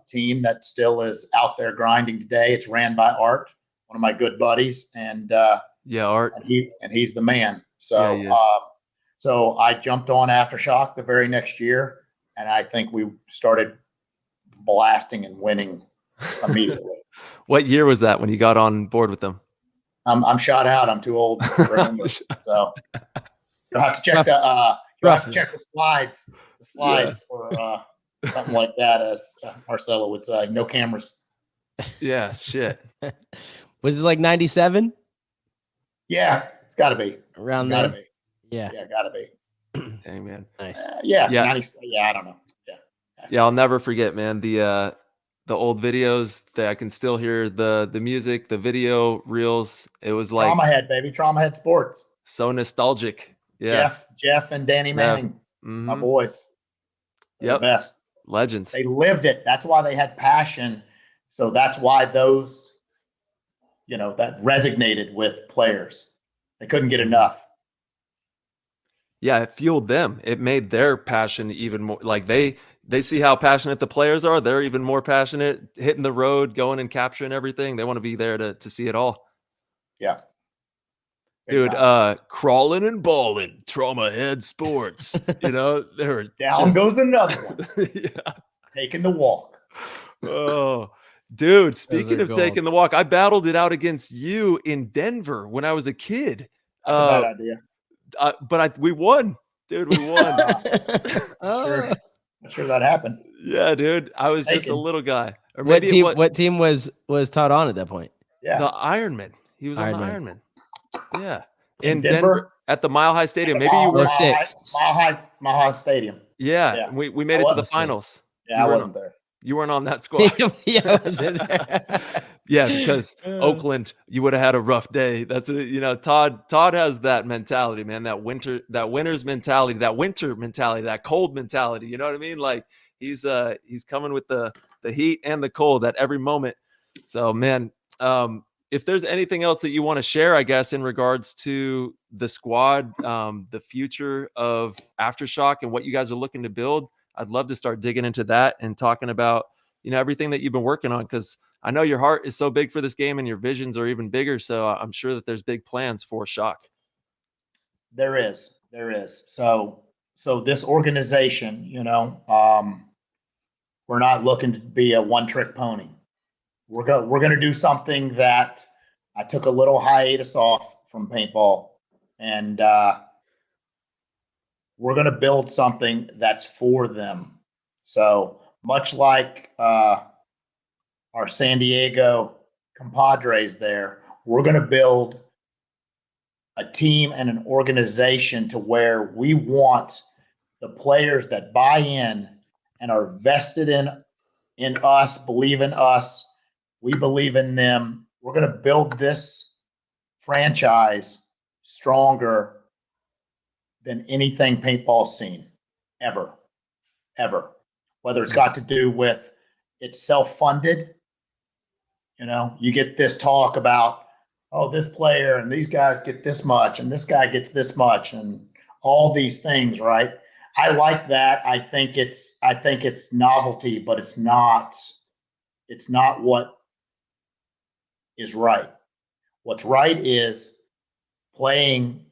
team that still is out there grinding today. It's ran by Art, one of my good buddies, and Art, and he's the man. So so I jumped on Aftershock the very next year, and I think we started blasting and winning immediately. What year was that when you got on board with them? I'm shot out. I'm too old to remember. So you'll have to check the slides. The slides for something like that, as Marcelo would say. No cameras. Yeah, shit. Was it like 97? Yeah, it's got to be around there. there. Yeah, got to be. Dang, man. Nice. 90, I don't know. Yeah, I'll never forget, man. The old videos that I can still hear the music, the video reels. It was like Trauma Head, baby. Trauma Head Sports. So nostalgic. Yeah. Jeff and Danny Manning, my boys. They're the best. Legends. They lived it. That's why they had passion. So that's why those, that resonated with players. They couldn't get enough. Yeah, it fueled them. It made their passion even more. Like they see how passionate the players are. They're even more passionate, hitting the road, going and capturing everything. They want to be there to see it all. Yeah. Dude, crawling and balling, Trauma Head Sports. They were down goes another one. Yeah. Taking the walk. Oh, dude, speaking of taking the walk, I battled it out against you in Denver when I was a kid. That's a bad idea. But we won, dude. We won. I'm sure that happened. Yeah, dude. I was just a little guy. Or what team was Todd on at that point? Yeah, the Ironman. He was on the Ironman. Yeah, in Denver at the Mile High Stadium. Maybe you were Mile High Stadium. Yeah, we made it to the finals. Yeah, I wasn't there. You weren't on that squad. Yeah, I wasn't there. Yeah, because Oakland, you would have had a rough day. That's Todd has that mentality, man. That winner's mentality, that winter mentality, that cold mentality. You know what I mean? Like he's coming with the heat and the cold at every moment. So, man, if there's anything else that you want to share, I guess, in regards to the squad, the future of Aftershock and what you guys are looking to build, I'd love to start digging into that and talking about, everything that you've been working on, because I know your heart is so big for this game and your visions are even bigger. So I'm sure that there's big plans for Shock. There is. So this organization, we're not looking to be a one-trick pony. We're going to do something that I took a little hiatus off from paintball, and we're going to build something that's for them. So much like our San Diego compadres there, we're going to build a team and an organization to where we want the players that buy in and are vested in us, believe in us. We believe in them. We're going to build this franchise stronger than anything paintball's seen ever. Whether it's got to do with it's self-funded, You get this talk about, oh, this player and these guys get this much and this guy gets this much and all these things, right? I like that. I think it's novelty, but it's not what is right. What's right is playing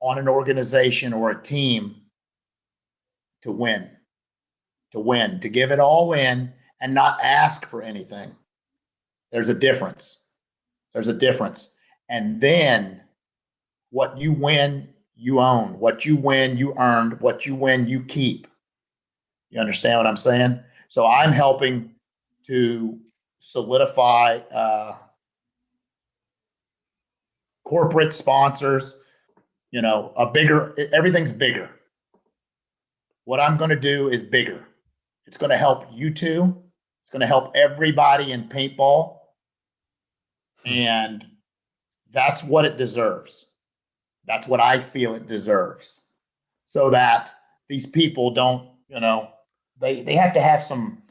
on an organization or a team to win, to give it all in and not ask for anything. There's a difference. And then what you win, you own. What you win, you earned. What you win, you keep. You understand what I'm saying? So I'm helping to solidify corporate sponsors, everything's bigger. What I'm going to do is bigger. It's going to help you two. It's going to help everybody in paintball. And that's what it deserves. That's what I feel it deserves. So that these people don't, they have to have some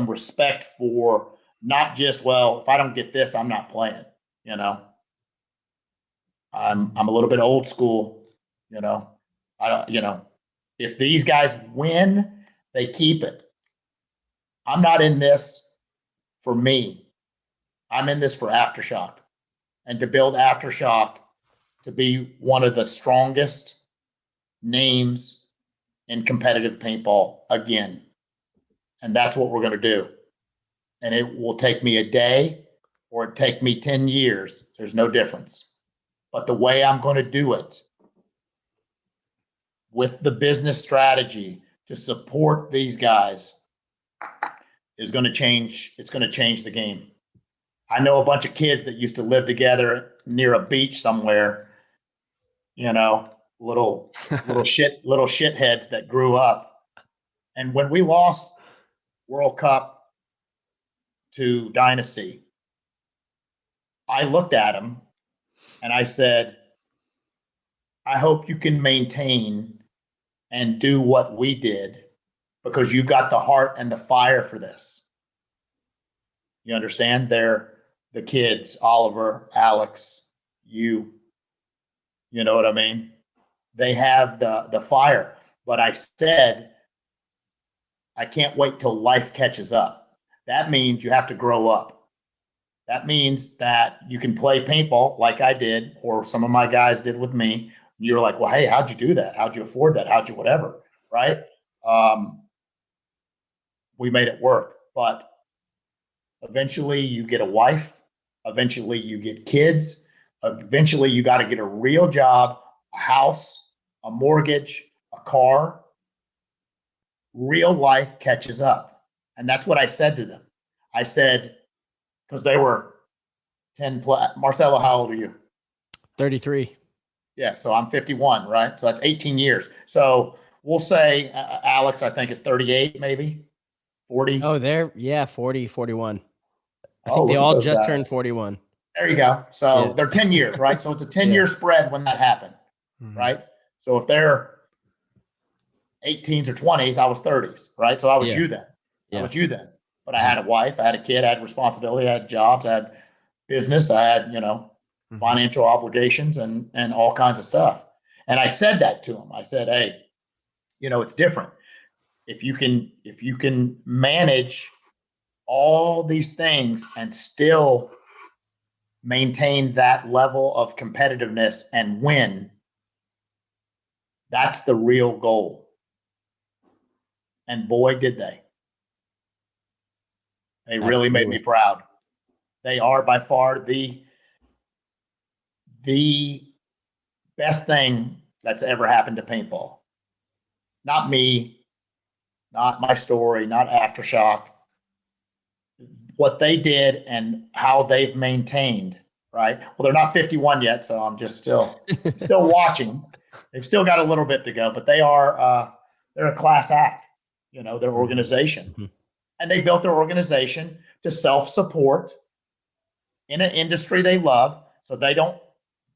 respect for not just, well, if I don't get this, I'm not playing, I'm a little bit old school, if these guys win, they keep it. I'm not in this for me. I'm in this for Aftershock and to build Aftershock to be one of the strongest names in competitive paintball again. And that's what we're going to do. And it will take me a day or it take me 10 years. There's no difference. But the way I'm going to do it with the business strategy to support these guys is going to change. It's going to change the game. I know a bunch of kids that used to live together near a beach somewhere, little shitheads that grew up. And when we lost World Cup to Dynasty, I looked at them and I said, I hope you can maintain and do what we did because you've got the heart and the fire for this. You understand? They're the kids, Oliver, Alex, you know what I mean? They have the fire. But I said, I can't wait till life catches up. That means you have to grow up. That means that you can play paintball like I did, or some of my guys did with me. You're like, well, hey, how'd you do that? How'd you afford that? How'd you whatever, right? We made it work. But eventually you get a wife. Eventually you get kids. Eventually you got to get a real job, a house, a mortgage, a car. Real life catches up. And that's what I said to them. I said, because they were 10 plus. Marcelo, how old are you? 33. Yeah, so I'm 51, right? So that's 18 years. So we'll say Alex, I think, is 38, maybe 40. Oh, 40, 41. I think they all just turned 41. There you go. So they're 10 years, right? So it's a 10-year spread when that happened, right? So if they're 18s or 20s, I was 30s, right? So I was you then. I was you then. But I had a wife, I had a kid, I had responsibility, I had jobs, I had business, I had, financial obligations and all kinds of stuff. And I said that to him. I said, hey, it's different. If you can manage all these things and still maintain that level of competitiveness and win, that's the real goal. And boy, did they. They really made me proud. They are by far the best thing that's ever happened to paintball. Not me, not my story, not Aftershock. What they did and how they've maintained, right? Well, they're not 51 yet, so I'm just still watching. They've still got a little bit to go, but they're a class act, their organization. Mm-hmm. And they built their organization to self-support in an industry they love, so they don't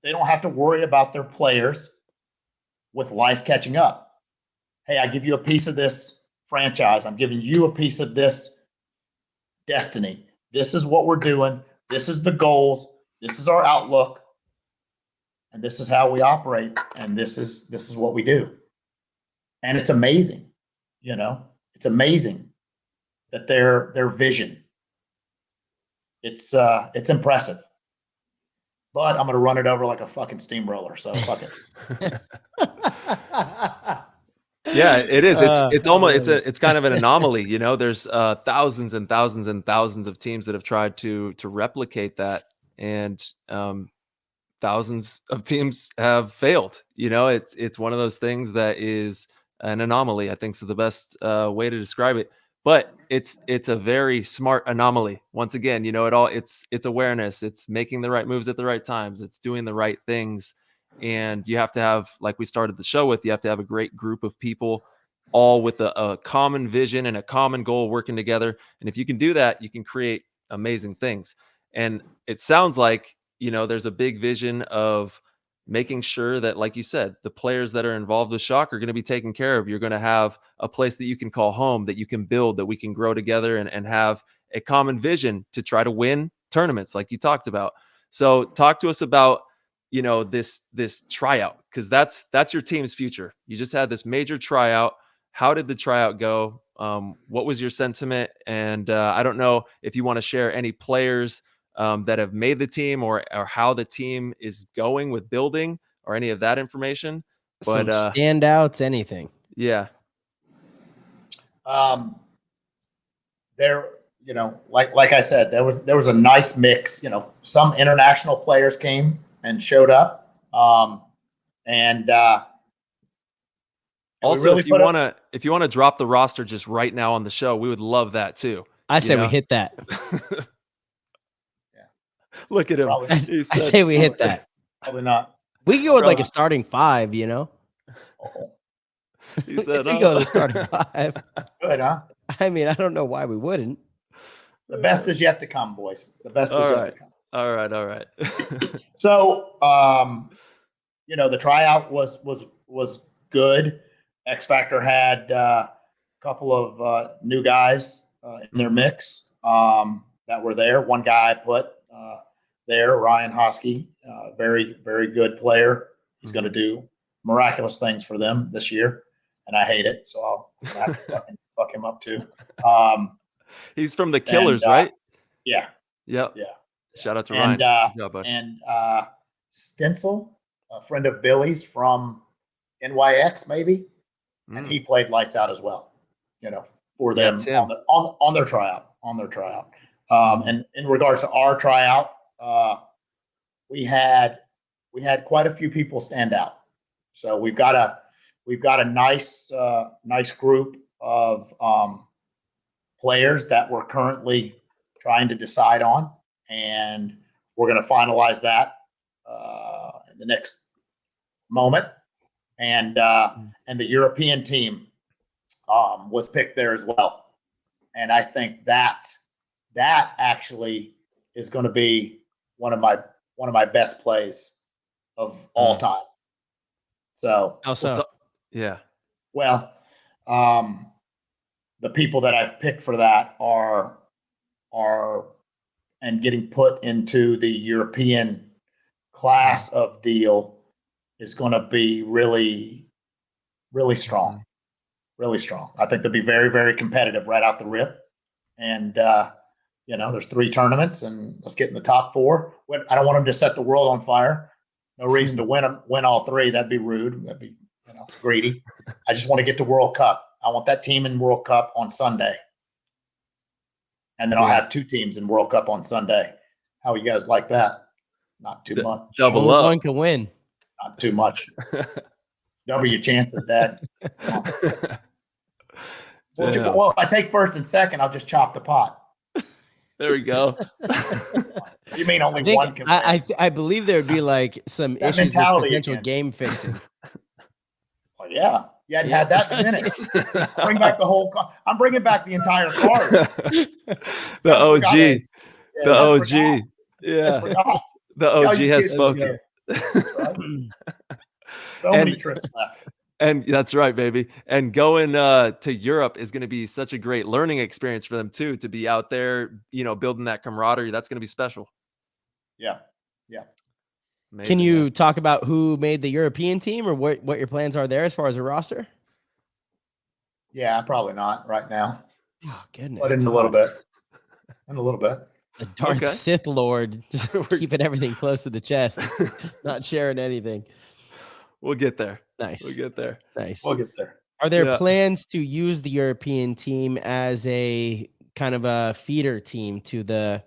have to worry about their players with life catching up. Hey, I give you a piece of this franchise. I'm giving you a piece of this destiny. This is what we're doing. This is the goals. This is our outlook. And this is how we operate. And this is what we do. And it's amazing, it's amazing that their vision. It's impressive. But I'm going to run it over like a fucking steamroller. So fuck it. Yeah, it is. It's almost it's kind of an anomaly. There's thousands and thousands and thousands of teams that have tried to replicate that, and thousands of teams have failed. It's one of those things that is an anomaly, I think is the best way to describe it. But it's a very smart anomaly. Once again, it's awareness. It's making the right moves at the right times. It's doing the right things. And you have to have, like we started the show with, you have to have a great group of people, all with a common vision and a common goal working together. And if you can do that, you can create amazing things. And it sounds like, there's a big vision of making sure that, like you said, the players that are involved with Shock are going to be taken care of. You're going to have a place that you can call home, that you can build, that we can grow together and have a common vision to try to win tournaments like you talked about. So talk to us about, this tryout, because that's your team's future. You just had this major tryout. How did the tryout go? What was your sentiment? And I don't know if you want to share any players that have made the team or how the team is going with building or any of that information. But some standouts, anything. Yeah. There, like I said, there was a nice mix. Some international players came and showed up. And also, if you want to drop the roster just right now on the show, we would love that too. I say we hit that. Look at him. I say we hit that. Probably not. We can go with like a starting 5, He said, we go with a starting 5. Good, huh? I mean, I don't know why we wouldn't. The best is yet to come, boys. The best is yet to come. All right. So, the tryout was good. X Factor had a couple of new guys in their mix that were there. One guy I put there, Ryan Hosky, very, very good player. He's going to do miraculous things for them this year, and I hate it, so I'll have to fucking fuck him up too. He's from the Killers, right? Yeah. Yep. Yeah. Shout out to Ryan. Good job, bud. And Stencil, a friend of Billy's from NYX, maybe, and he played lights out as well. For them on their tryout. And in regards to our tryout, we had quite a few people stand out. So we've got a nice group of players that we're currently trying to decide on, and we're going to finalize that in the next moment. And the European team was picked there as well, and I think that actually is going to be one of my best plays of all time. So how so? Yeah. Well, the people that I've picked for that are and getting put into the European class of deal is going to be really, really strong. Really strong. I think they'll be very, very competitive right out the rip. And, there's 3 tournaments, and let's get in the top 4. I don't want them to set the world on fire. No reason to win all 3. That'd be rude. That'd be, greedy. I just want to get to World Cup. I want that team in World Cup on Sunday. And then I'll have 2 teams in World Cup on Sunday. How you guys like that? Not too much. Double up. One can win. Not too much. Double your chances, Dad. Well, if I take first and second, I'll just chop the pot. There we go. You mean only one can win? I believe there would be like some That issues with potential again. game fixing. Well, yeah. You hadn't had that in a minute. Bring back the whole I'm bringing back the entire card. The OG. Yeah, The OG. Yeah. The OG has spoken. So many trips left. And that's right, baby. And going to Europe is going to be such a great learning experience for them too, to be out there, building that camaraderie. That's going to be special. Yeah. Yeah. Amazing, Can you man. talk about who made the European team or what your plans are there as far as a roster? Yeah, probably not right now, Oh, goodness. but in a little bit. In a little bit. The Darth Okay. Sith Lord, just keeping everything close to the chest, not sharing anything. We'll get there. Nice. We'll get there. Nice. We'll get there. Are there Yeah. plans to use the European team as a kind of a feeder team to the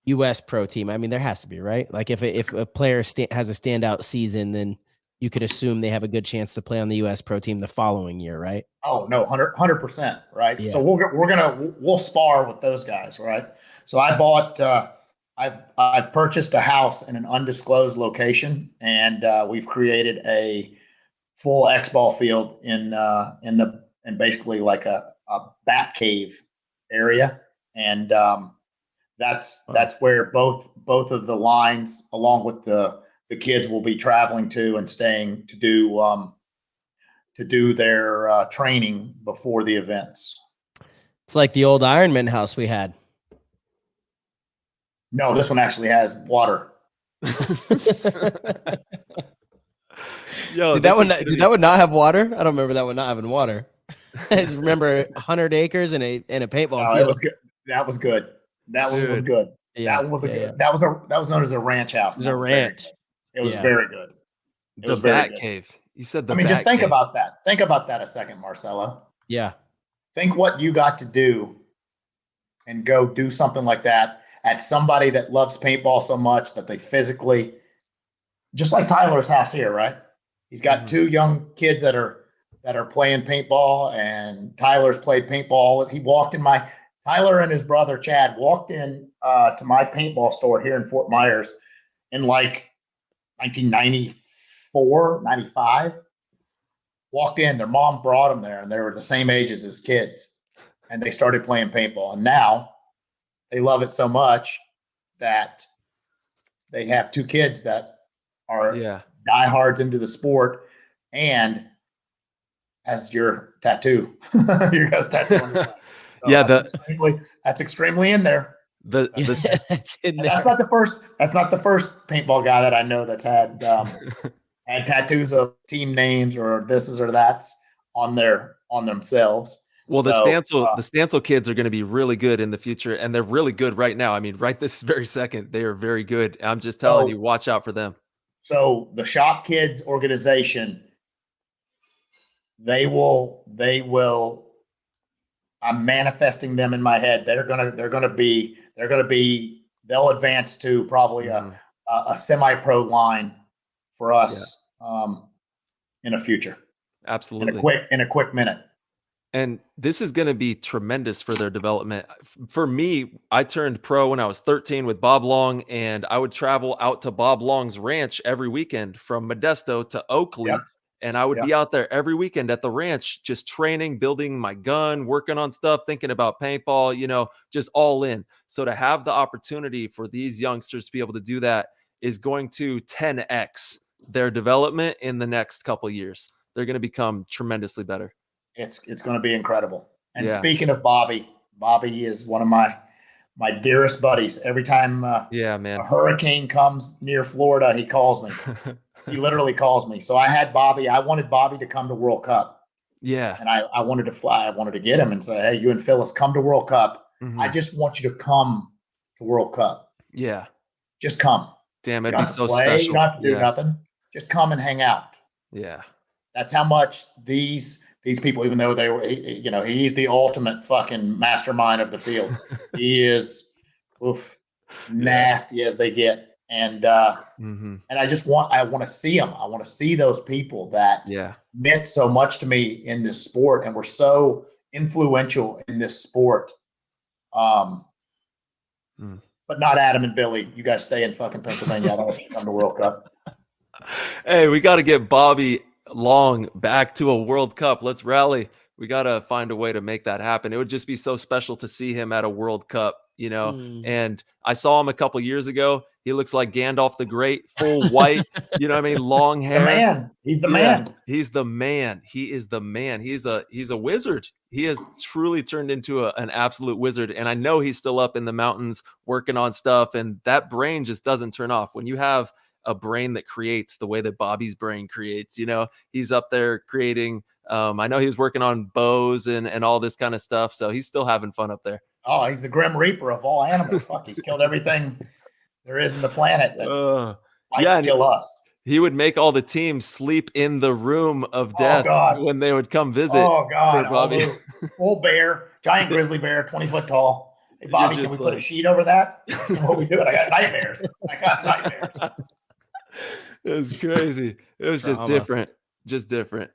U.S. pro team? I mean, there has to be, right? Like if a player has a standout season, then you could assume they have a good chance to play on the U.S. pro team the following year, right? Oh no, 100%, right? Yeah. So we'll spar with those guys, right? So I bought I've purchased a house in an undisclosed location, and we've created a full X-ball field in basically like a bat cave area, and that's where both of the lines, along with the kids, will be traveling to and staying to do their training before the events. It's like the old Ironman house we had. No, this one actually has water. Yo, Did that one not have water? I don't remember that one not having water. I just remember 100 acres and a paintball No, field. it was good. That was good. That one was good. Yeah, that one was yeah. good. That was known as a ranch house. It was a ranch. It was Yeah. very good. It The was very Bat good. Cave. You said the I mean, Bat just think Cave. about that. Think about that a second, Marcelo. Yeah. Think what you got to do and go do something like that at somebody that loves paintball so much that they physically, just like Tyler's house here, right? He's got two young kids that are playing paintball, and Tyler's played paintball. Tyler and his brother Chad walked in to my paintball store here in Fort Myers in like 1994, 95. Walked in, their mom brought them there, and they were the same age as his kids, and they started playing paintball. And now they love it so much that they have two kids that are diehards into the sport, and has your tattoo. Your guys' tattoo on your back. So Yeah, that's extremely in there. That's not the first paintball guy that I know that's had tattoos of team names or this or that's on themselves. Well, the Stancil kids are going to be really good in the future, and they're really good right now. I mean, right this very second, they are very good. I'm just telling you, watch out for them. So the Shop Kids organization, they will. I'm manifesting them in my head. They'll advance to probably a semi-pro line for us in the future. Absolutely. In a quick minute. And this is going to be tremendous for their development. For me, I turned pro when I was 13 with Bob Long, and I would travel out to Bob Long's ranch every weekend from Modesto to Oakley. Yep. And I would be out there every weekend at the ranch, just training, building my gun, working on stuff, thinking about paintball, just all in. So to have the opportunity for these youngsters to be able to do that is going to 10x their development in the next couple of years. They're going to become tremendously better. It's going to be incredible. And speaking of Bobby is one of my dearest buddies. Every time a hurricane comes near Florida, he calls me. He literally calls me. So I wanted Bobby to come to World Cup. Yeah. And I wanted to fly. I wanted to get him and say, hey, you and Phyllis, come to World Cup. I just want you to come to World Cup. Yeah. Just come. Damn, it'd be so special. You don't have to do nothing. Just come and hang out. Yeah. That's how much these people, even though they were, he's the ultimate fucking mastermind of the field. He is nasty as they get. And and I want to see them. I want to see those people that meant so much to me in this sport and were so influential in this sport. But not Adam and Billy. You guys stay in fucking Pennsylvania. I don't want you to come to World Cup. Hey, we got to get Bobby Long back to a World Cup. Let's rally. We got to find a way to make that happen. It would just be so special to see him at a World Cup, And I saw him a couple years ago. He looks like Gandalf the Great, full white, you know what I mean? Long hair. The man. He's the man. He's the man. He is the man. He's a wizard. He has truly turned into an absolute wizard. And I know he's still up in the mountains working on stuff. And that brain just doesn't turn off. When you have a brain that creates the way that Bobby's brain creates, you know, he's up there creating. I know he was working on bows and all this kind of stuff. So he's still having fun up there. Oh, he's the Grim Reaper of all animals. Fuck, he's killed everything there is in the planet that might kill us. He would make all the teams sleep in the room of death when they would come visit. Oh, God. Bobby. Full bear, giant grizzly bear, 20-foot tall. Hey, Bobby, can we put a sheet over that? What are we doing? I got nightmares. It was crazy. It was just different. Just different.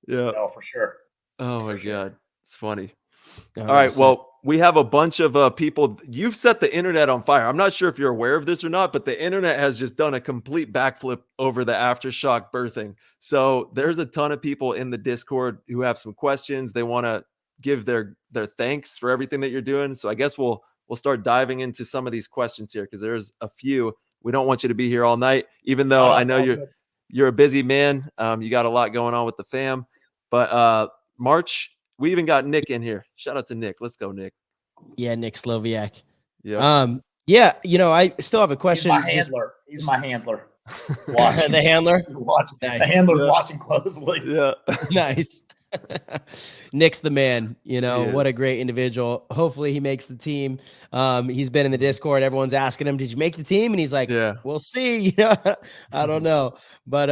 Yeah. Oh, for sure. Oh, my God. It's funny. All right. Well, we have a bunch of people. You've set the internet on fire. I'm not sure if you're aware of this or not, but the internet has just done a complete backflip over the Aftershock birthing. So there's a ton of people in the Discord who have some questions. They want to give their thanks for everything that you're doing. So I guess we'll start diving into some of these questions here because there's a few. We don't want you to be here all night, even though I know you're a busy man. You got a lot going on with the fam. But March, we even got Nick in here. Shout out to Nick. Let's go, Nick. Yeah, Nick Sloviak. Yeah. Yeah, you know, I still have a question. He's my handler. The handler? Nice. The handler's watching closely. Yeah. Nice. Nick's the man, you know, what a great individual. Hopefully he makes the team. He's been in the Discord. Everyone's asking him, did you make the team? And he's like, we'll see. I don't know. But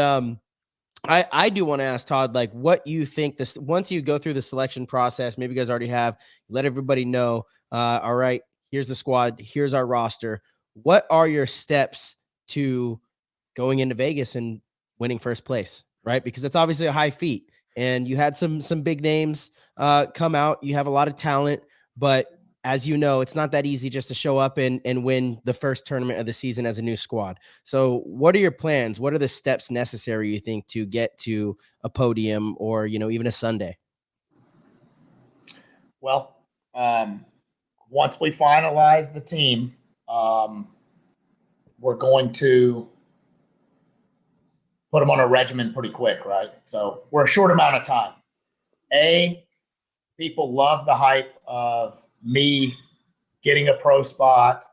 I do want to ask Todd, like, what you think this once you go through the selection process, maybe you guys already have, let everybody know, all right, here's the squad, here's our roster. What are your steps to going into Vegas and winning first place, right? Because it's obviously a high feat. And you had some big names come out. You have a lot of talent, but as you know, it's not that easy just to show up and win the first tournament of the season as a new squad. So what are your plans? What are the steps necessary, you think, to get to a podium or, you know, even a Sunday? Well, once we finalize the team, we're going to put them on a regimen pretty quick, right? So we're a short amount of time. People love the hype of me getting a pro spot,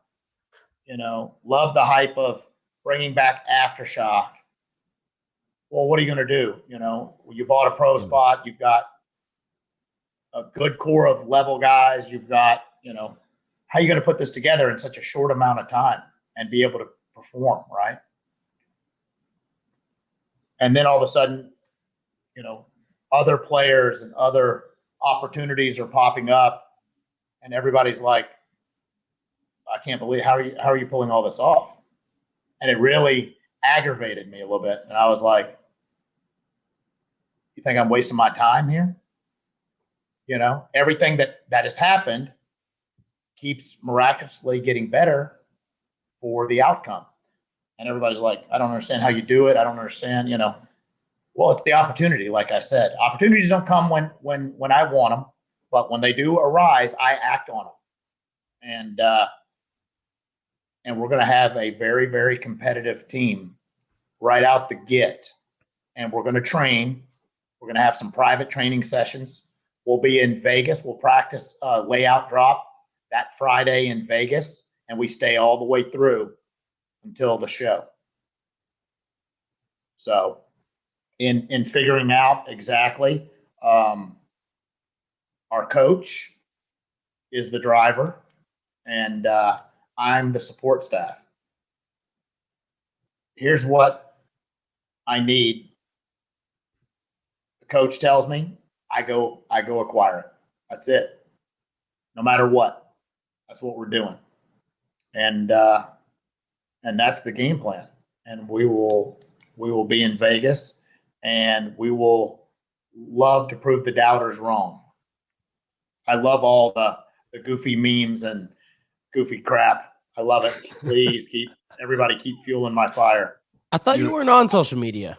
you know, love the hype of bringing back Aftershock. Well, what are you going to do? You know, you bought a pro spot. You've got a good core of level guys. You've got, you know, how are you going to put this together in such a short amount of time and be able to perform, right? And then all of a sudden, you know, other players and other opportunities are popping up. And everybody's like, I can't believe how are you pulling all this off? And it really aggravated me a little bit. And I was like, you think I'm wasting my time here? You know, everything that has happened keeps miraculously getting better for the outcome. And everybody's like, I don't understand how you do it. I don't understand, you know. Well, it's the opportunity, like I said. Opportunities don't come when I want them. But when they do arise, I act on them. And we're going to have a very, very competitive team right out the get. And we're going to train. We're going to have some private training sessions. We'll be in Vegas. We'll practice layout drop that Friday in Vegas. And we stay all the way through until the show. So in figuring out exactly, our coach is the driver, and I'm the support staff. Here's what I need. The coach tells me, I go acquire it. That's it. No matter what. That's what we're doing. And that's the game plan. And we will be in Vegas, and we will love to prove the doubters wrong. I love all the goofy memes and goofy crap. I love it. Please keep fueling my fire. I thought you weren't on social media.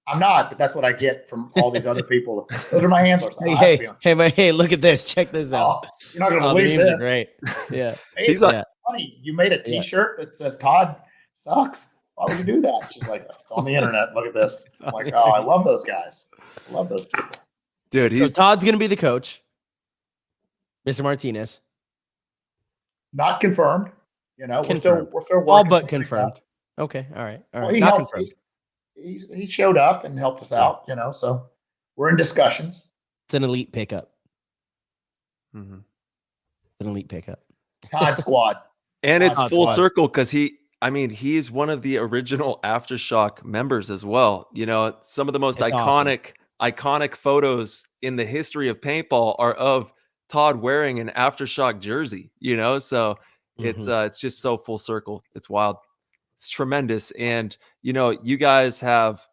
I'm not, but that's what I get from all these other people. Those are my handlers. Hey, look at this. Check this out. You're not going to believe this. Great. Yeah. It's funny. You made a T-shirt that says Todd Sucks. Why would you do that? She's like, it's on the internet. Look at this. I'm like, oh, I love those guys. I love those people. Dude, so Todd's going to be the coach. Mr. Martinez. Not confirmed. You know, confirmed. we're still working. All but confirmed. Okay. All right. Well, he Not helped, confirmed. He showed up and helped us out, you know, so we're in discussions. It's an elite pickup. Mm-hmm. It's an elite pickup. Todd squad. And it's Todd full squad. circle because he's one of the original Aftershock members as well. You know, some of the most It's iconic photos in the history of paintball are of Todd wearing an Aftershock jersey, you know, so it's just so full circle. It's wild. It's tremendous. And, you know, you guys have,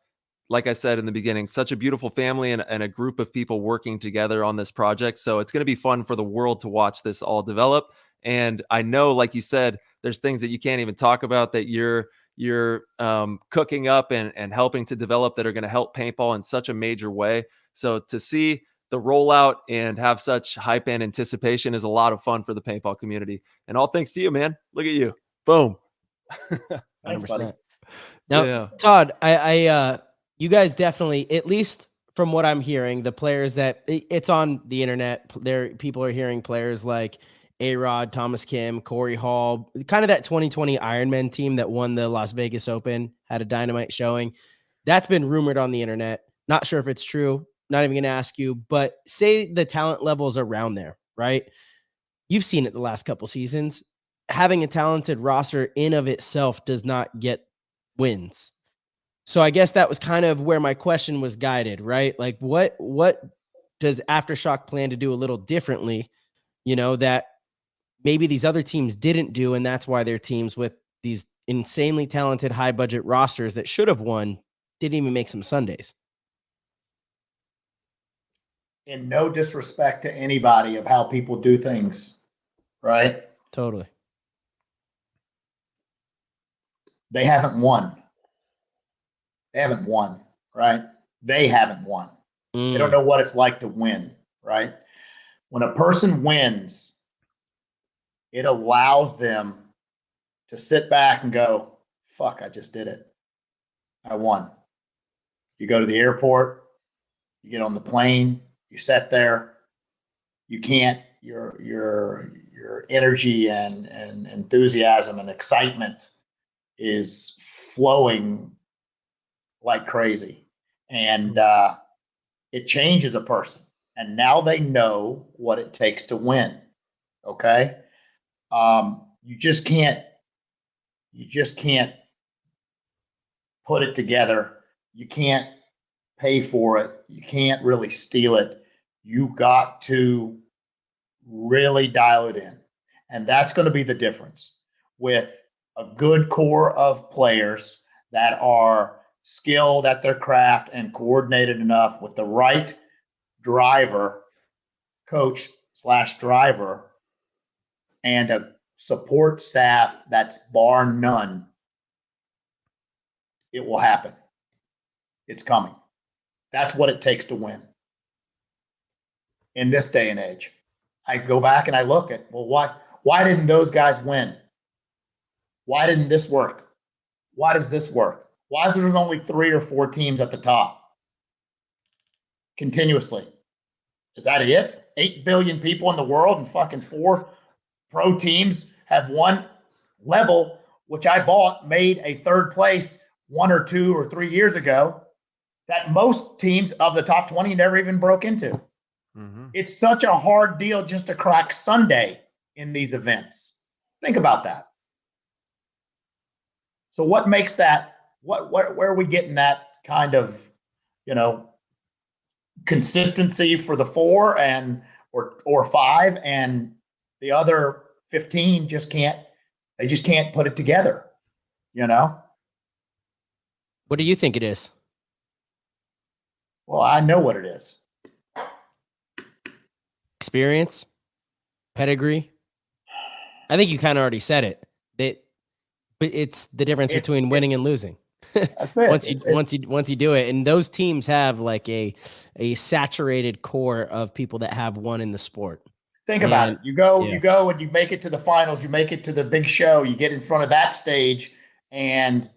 like I said in the beginning, such a beautiful family and a group of people working together on this project. So it's going to be fun for the world to watch this all develop. And I know, like you said, there's things that you can't even talk about that you're cooking up and helping to develop that are going to help paintball in such a major way. So to see the rollout and have such hype and anticipation is a lot of fun for the paintball community. And all thanks to you, man. Look at you. Boom. 100%. Now, Todd, you guys definitely, at least from what I'm hearing, the players that it's on the internet, people are hearing players like A-Rod, Thomas Kim, Corey Hall, kind of that 2020 Ironman team that won the Las Vegas Open, had a dynamite showing. That's been rumored on the internet. Not sure if it's true. Not even going to ask you, but say the talent levels around there, right? You've seen it the last couple seasons. Having a talented roster in of itself does not get wins. So I guess that was kind of where my question was guided, right? Like what does Aftershock plan to do a little differently, you know, that maybe these other teams didn't do, and that's why their teams with these insanely talented high budget rosters that should have won didn't even make some Sundays. In no disrespect to anybody of how people do things, right? Totally. They haven't won. Right? They haven't won. They don't know what it's like to win, right? When a person wins, it allows them to sit back and go, fuck, I just did it. I won. You go to the airport, you get on the plane, you sit there, you can't, your energy and enthusiasm and excitement is flowing like crazy. And it changes a person. And now they know what it takes to win. Okay. You just can't put it together. You can't pay for it. You can't really steal it. You got to really dial it in. And that's going to be the difference with a good core of players that are skilled at their craft and coordinated enough with the right coach/driver, and a support staff that's bar none. It will happen. It's coming. That's what it takes to win. In this day and age, I go back and I look at, well, why didn't those guys win? Why didn't this work? Why does this work? Why is there only 3 or 4 teams at the top continuously? Is that it? 8 billion people in the world and fucking 4 pro teams have one level, which I made a third place 1 or 2 or 3 years ago, that most teams of the top 20 never even broke into. Mm-hmm. It's such a hard deal just to crack Sunday in these events. Think about that. So what makes that, where are we getting that kind of, you know, consistency for the 4 or 5, and the other 15 just can't put it together, you know? What do you think it is? Well, I know what it is. Experience, pedigree. I think you kind of already said it. But it's the difference between winning and losing. That's it. Once you do it, and those teams have like a saturated core of people that have won in the sport. Think about it. You go and you make it to the finals. You make it to the big show. You get in front of that stage, and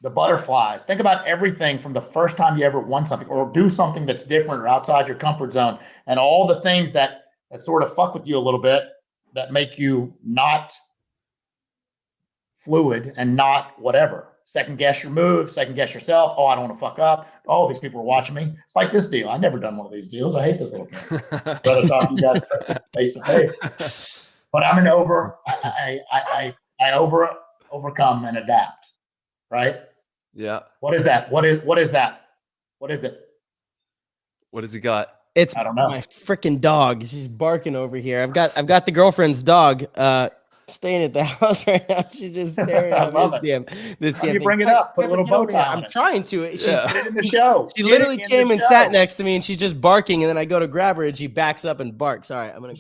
the butterflies. Think about everything from the first time you ever won something or do something that's different or outside your comfort zone, and all the things that sort of fuck with you a little bit, that make you not fluid and not whatever. Second guess your moves, second guess yourself. Oh, I don't want to fuck up. Oh, these people are watching me. It's like this deal. I've never done one of these deals. I hate this little game. Rather talk to you guys face to face. But I'm an I overcome and adapt. Right? Yeah. What is that? What is that? What is it? What has he got? It's I don't know. My freaking dog. She's barking over here. I've got the girlfriend's dog staying at the house right now. She's just staring at this damn you bring it up? Put a little bow tie on it. I'm trying to. She's Get it in the show. She literally came and sat next to me, and she's just barking, and then I go to grab her, and she backs up and barks. All right, I'm gonna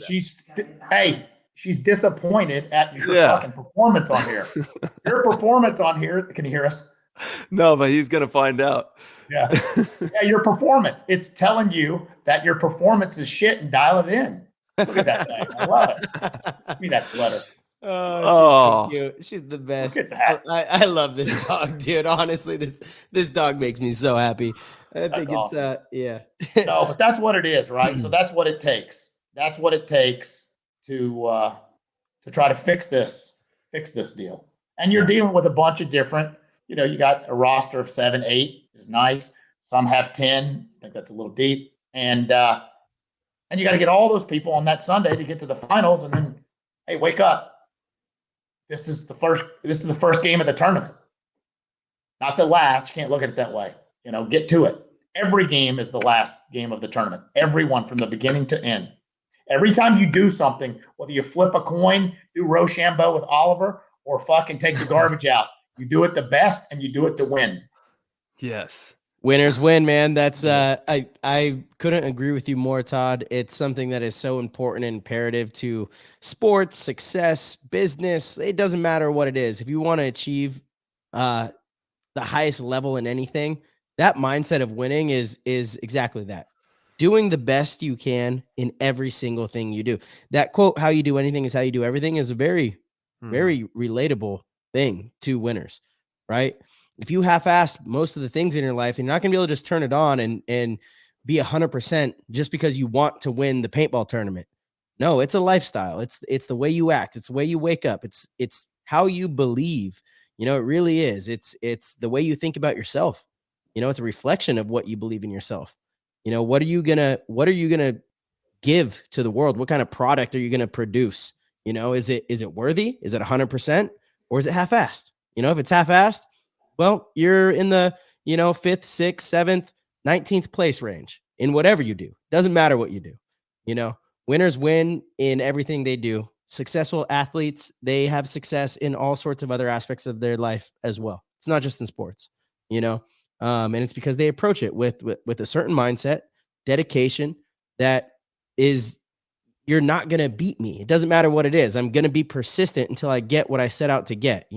grab she's disappointed at your fucking performance on here. Your performance on here. Can you hear us? No, but he's gonna find out. Yeah, your performance. It's telling you that your performance is shit, and dial it in. Look at that thing. I love it. Give me that sweater. Oh, she's so cute. She's the best. Look at that. I love this dog, dude. Honestly, this dog makes me so happy. I think it's awesome. Yeah. No, but that's what it is, right? So that's what it takes. That's what it takes to try to fix this deal. And you're dealing with a bunch of different, you got a roster of 7, 8 is nice. Some have 10. I think that's a little deep. And you got to get all those people on that Sunday to get to the finals. And then, hey, wake up. This is the first game of the tournament. Not the last. You can't look at it that way. Get to it. Every game is the last game of the tournament. Everyone from the beginning to end. Every time you do something, whether you flip a coin, do Rochambeau with Oliver, or fucking take the garbage out, you do it the best and you do it to win. Yes. Winners win, man. That's I couldn't agree with you more, Todd. It's something that is so important and imperative to sports, success, business. It doesn't matter what it is. If you want to achieve the highest level in anything, that mindset of winning is exactly that. Doing the best you can in every single thing you do. That quote, "How you do anything is how you do everything," is a very, very relatable thing to winners, right? If you half-ass most of the things in your life, and you're not going to be able to just turn it on and be 100% just because you want to win the paintball tournament. No, it's a lifestyle. It's the way you act. It's the way you wake up. It's how you believe. It really is. It's the way you think about yourself. It's a reflection of what you believe in yourself. What are you gonna give to the world? What kind of product are you gonna produce? Is it worthy? Is it 100%, or is it half-assed? If it's half-assed, well, you're in the 5th, 6th, 7th, 19th place range in whatever you do. Doesn't matter what you do. Winners win in everything they do. Successful athletes, they have success in all sorts of other aspects of their life as well. It's not just in sports, and it's because they approach it with a certain mindset, dedication that is, you're not going to beat me. It doesn't matter what it is. I'm going to be persistent until I get what I set out to get.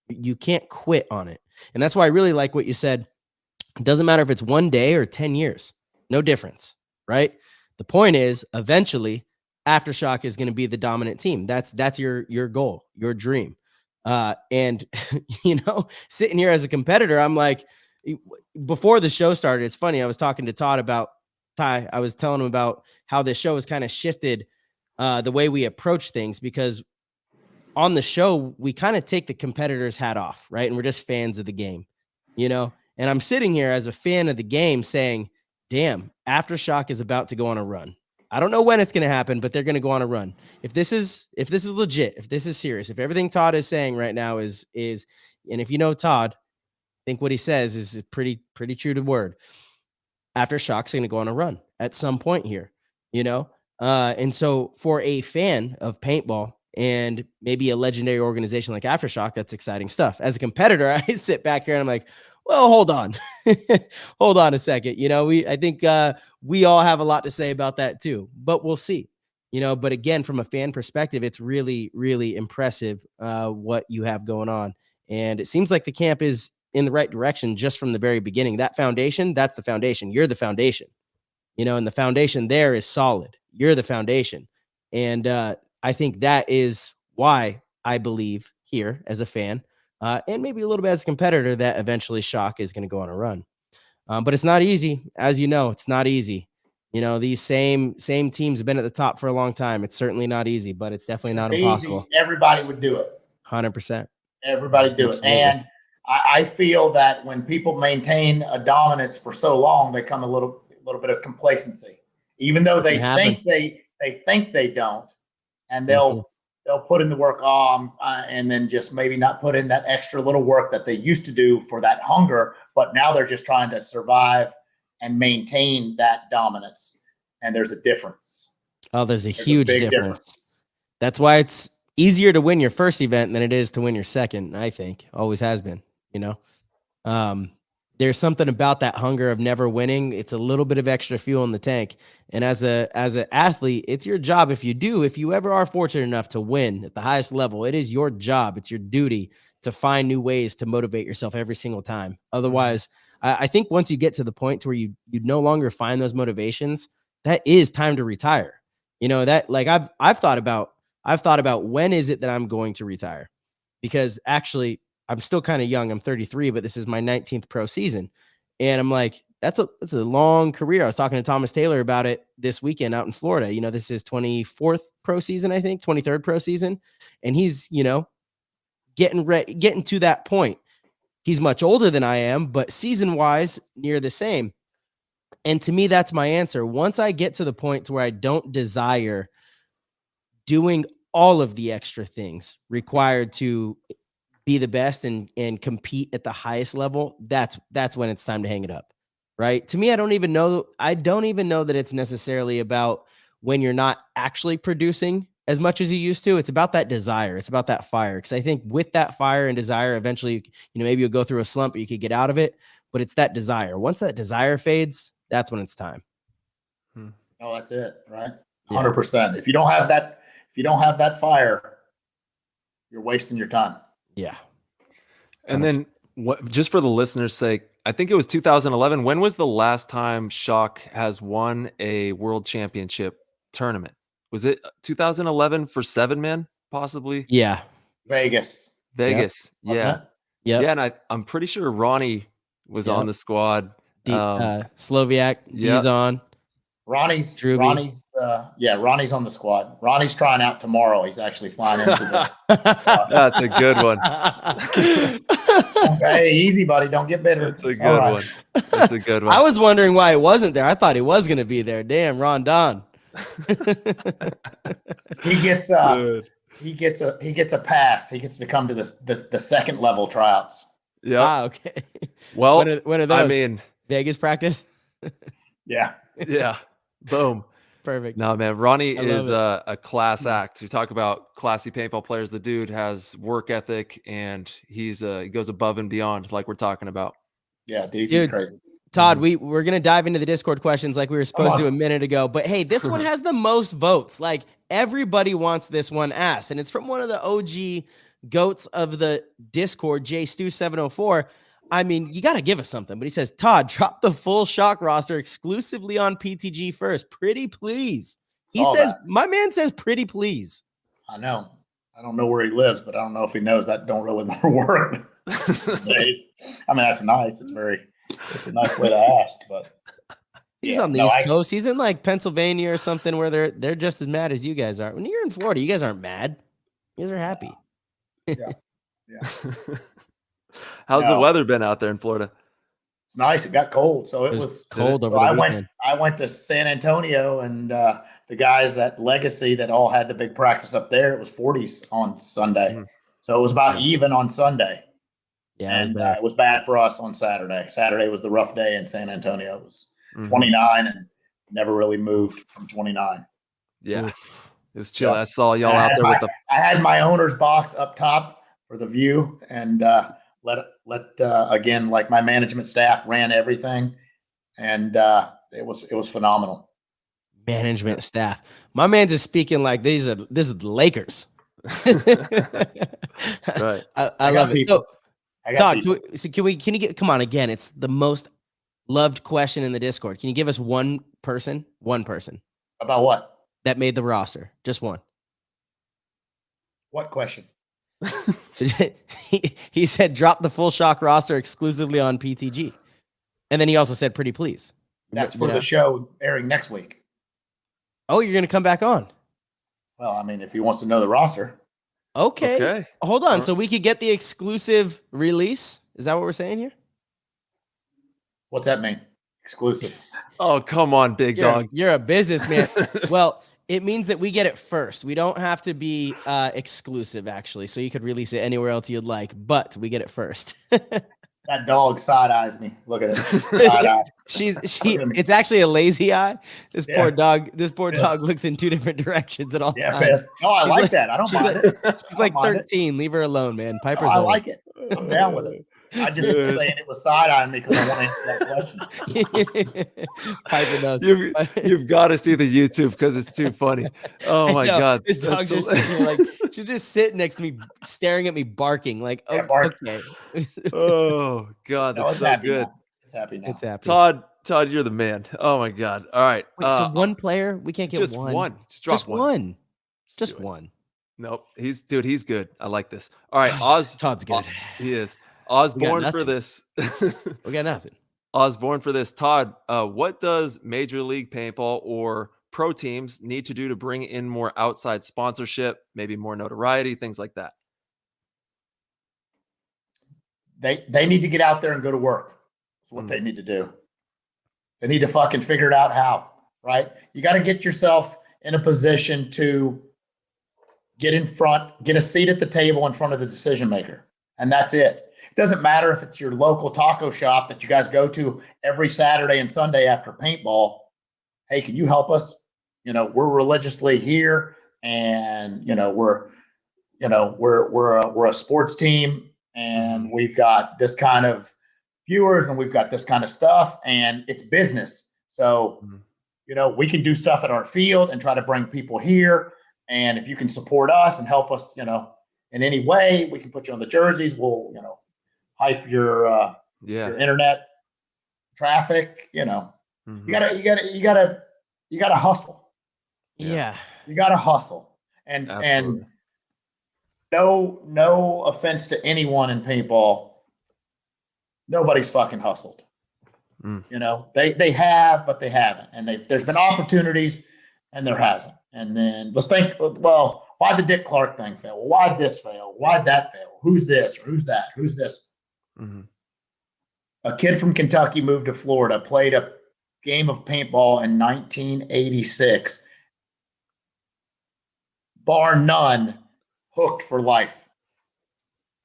You can't quit on it. And that's why I really like what you said. It doesn't matter if it's 1 day or 10 years, no difference, right? The point is, eventually Aftershock is going to be the dominant team. That's your goal, your dream. And sitting here as a competitor, I'm like, before the show started, it's funny. I was talking to Todd about Ty. I was telling him about how this show has kind of shifted the way we approach things, because on the show, we kind of take the competitor's hat off, right? And we're just fans of the game, and I'm sitting here as a fan of the game saying, damn, Aftershock is about to go on a run. I don't know when it's going to happen, but they're going to go on a run. If this is legit, if this is serious, if everything Todd is saying right now is, and if Todd, I think what he says is pretty true to word. Aftershock's going to go on a run at some point here, and so for a fan of paintball and maybe a legendary organization like Aftershock, that's exciting stuff. As a competitor, I sit back here and I'm like, well, hold on. Hold on a second. I think we all have a lot to say about that too, but we'll see. But again, from a fan perspective, it's really, really impressive what you have going on. And it seems like the camp is in the right direction just from the very beginning. That foundation, that's the foundation. You're the foundation, and the foundation there is solid. You're the foundation. And I think that is why I believe here as a fan, and maybe a little bit as a competitor that eventually Shock is going to go on a run. But it's not easy. As you know, it's not easy. You know, these same teams have been at the top for a long time. It's certainly not easy, but it's definitely not impossible. Easy, everybody would do it. 100%. Everybody do Absolutely. it. And I feel that when people maintain a dominance for so long, they come a little bit of complacency, even though they think they don't, and they'll put in the work, and then just maybe not put in that extra little work that they used to do for that hunger. But now they're just trying to survive and maintain that dominance. And there's a difference. Oh, there's a huge difference. That's why it's easier to win your first event than it is to win your second, I think. Always has been, you know. There's something about that hunger of never winning. It's a little bit of extra fuel in the tank. And as an athlete, it's your job. If you ever are fortunate enough to win at the highest level, it is your job. It's your duty to find new ways to motivate yourself every single time. Otherwise, I think once you get to the point to where you no longer find those motivations, that is time to retire. You know, that like I've thought about when is it that I'm going to retire? Because actually I'm still kind of young. I'm 33, but this is my 19th pro season. And I'm like, that's a long career. I was talking to Thomas Taylor about it this weekend out in Florida. You know, this is 24th pro season, I think, 23rd pro season. And he's, you know, getting to that point. He's much older than I am, but season-wise, near the same. And to me, that's my answer. Once I get to the point to where I don't desire doing all of the extra things required to be the best and compete at the highest level, that's when it's time to hang it up. Right? To me, I don't even know that it's necessarily about when you're not actually producing as much as you used to. It's about that desire. It's about that fire. Because I think with that fire and desire, eventually, you know, maybe you'll go through a slump, but you could get out of it. But it's that desire. Once that desire fades, that's when it's time. Oh, that's it, right? 100%. If you don't have that fire, you're wasting your time. Yeah. And then, just for the listeners' sake, I think it was 2011. When was the last time Shock has won a world championship tournament? Was it 2011 for 7-man, possibly? Yeah. Vegas. Yep. Yeah. Yeah. And I'm pretty sure Ronnie was on the squad. Sloviak, Dizon. Ronnie's on the squad. Ronnie's trying out tomorrow. He's actually flying into the That's a good one. Hey, easy, buddy. Don't get bitter. That's a good one. That's a good one. I was wondering why it wasn't there. I thought he was going to be there. Damn, Ron Don. He gets a pass. He gets to come to the second level tryouts. Yeah. Okay. Well, when are those? I mean, Vegas practice. Yeah. Boom. Perfect. No, man, Ronnie is a class act. We talk about classy paintball players. The dude has work ethic, and he goes above and beyond, like we're talking about. Yeah, Daisy's crazy. Todd, we're gonna dive into the Discord questions like we were supposed to a minute ago. But hey, this one has the most votes. Like everybody wants this one asked, and it's from one of the OG goats of the Discord, JStew704. I mean, you got to give us something. But he says, Todd, drop the full Shock roster exclusively on PTG first. Pretty please. He says, my man says, pretty please. I know. I don't know where he lives, but I don't know if he knows that don't really work these days. I mean, that's nice. It's a nice way to ask, but he's on the East Coast. He's in like Pennsylvania or something where they're just as mad as you guys are. When you're in Florida, you guys aren't mad. You guys are happy. Yeah. How's the weather been out there in Florida? It's nice. It got cold, so it was cold over the weekend. I went to San Antonio, and the guys at Legacy that all had the big practice up there, it was 40s on Sunday. Mm-hmm. So it was about even on Sunday. Yeah, and it was bad for us on Saturday. Saturday was the rough day in San Antonio. It was 29 and never really moved from 29. Yeah, it was chill. I saw y'all out there I had my owner's box up top for the view, and again, like my management staff ran everything, and it was phenomenal. Management staff. My man's is speaking like this is the Lakers. Right. I love it. So, Todd, can you get, come on again? It's the most loved question in the Discord. Can you give us one person about what that made the roster? Just one. What question? he said drop the full shock roster exclusively on PTG. And then he also said pretty please. That's for the show airing next week. Oh, you're going to come back on? Well, I mean, if he wants to know the roster. Okay. Hold on. So we could get the exclusive release? Is that what we're saying here? What's that mean? Exclusive. Oh, come on, big dog. You're a businessman. Well, it means that we get it first. We don't have to be exclusive, actually. So you could release it anywhere else you'd like, but we get it first. That dog side eyes me. Look at it. Side eye. It's actually a lazy eye. This poor dog looks in two different directions at all times. Pissed. Oh, I like that. I don't mind it. She's like 13. Leave her alone, man. Piper's I old. like it. I'm down with it. I just was saying it was side eyeing me because I want to answer that question. Piper knows. You've got to see the YouTube because it's too funny. Oh my God. This dog just sitting here like she'll just sit next to me, staring at me, barking. Like, okay. Oh God, that's so good. Now. It's happy now. It's happy. Todd, you're the man. Oh my God. All right. Wait, so one player? We can't get just one. Just drop one. Just one. Nope. He's good. I like this. All right, Oz. Todd's good. He is. Osborne for this. We got nothing. Osborne for this. Todd, what does Major League Paintball or pro teams need to do to bring in more outside sponsorship, maybe more notoriety, things like that? They need to get out there and go to work. That's what they need to do. They need to fucking figure it out how, right? You got to get yourself in a position to get in front, get a seat at the table in front of the decision maker. And that's it. Doesn't matter if it's your local taco shop that you guys go to every Saturday and Sunday after paintball. Hey, can you help us? We're religiously here, and we're a sports team, and we've got this kind of viewers, and we've got this kind of stuff, and it's business. So, we can do stuff at our field and try to bring people here. And if you can support us and help us, in any way, we can put you on the jerseys. We'll, hype your internet traffic. You gotta hustle. Yeah, you gotta hustle. And no offense to anyone in paintball, nobody's fucking hustled. They have, but they haven't. And there's been opportunities, and there hasn't. And then let's think, well, why'd the Dick Clark thing fail? Well, why'd this fail? Why'd that fail? Who's this? Who's that? Who's this? A kid from Kentucky moved to Florida, played a game of paintball in 1986. Bar none, hooked for life.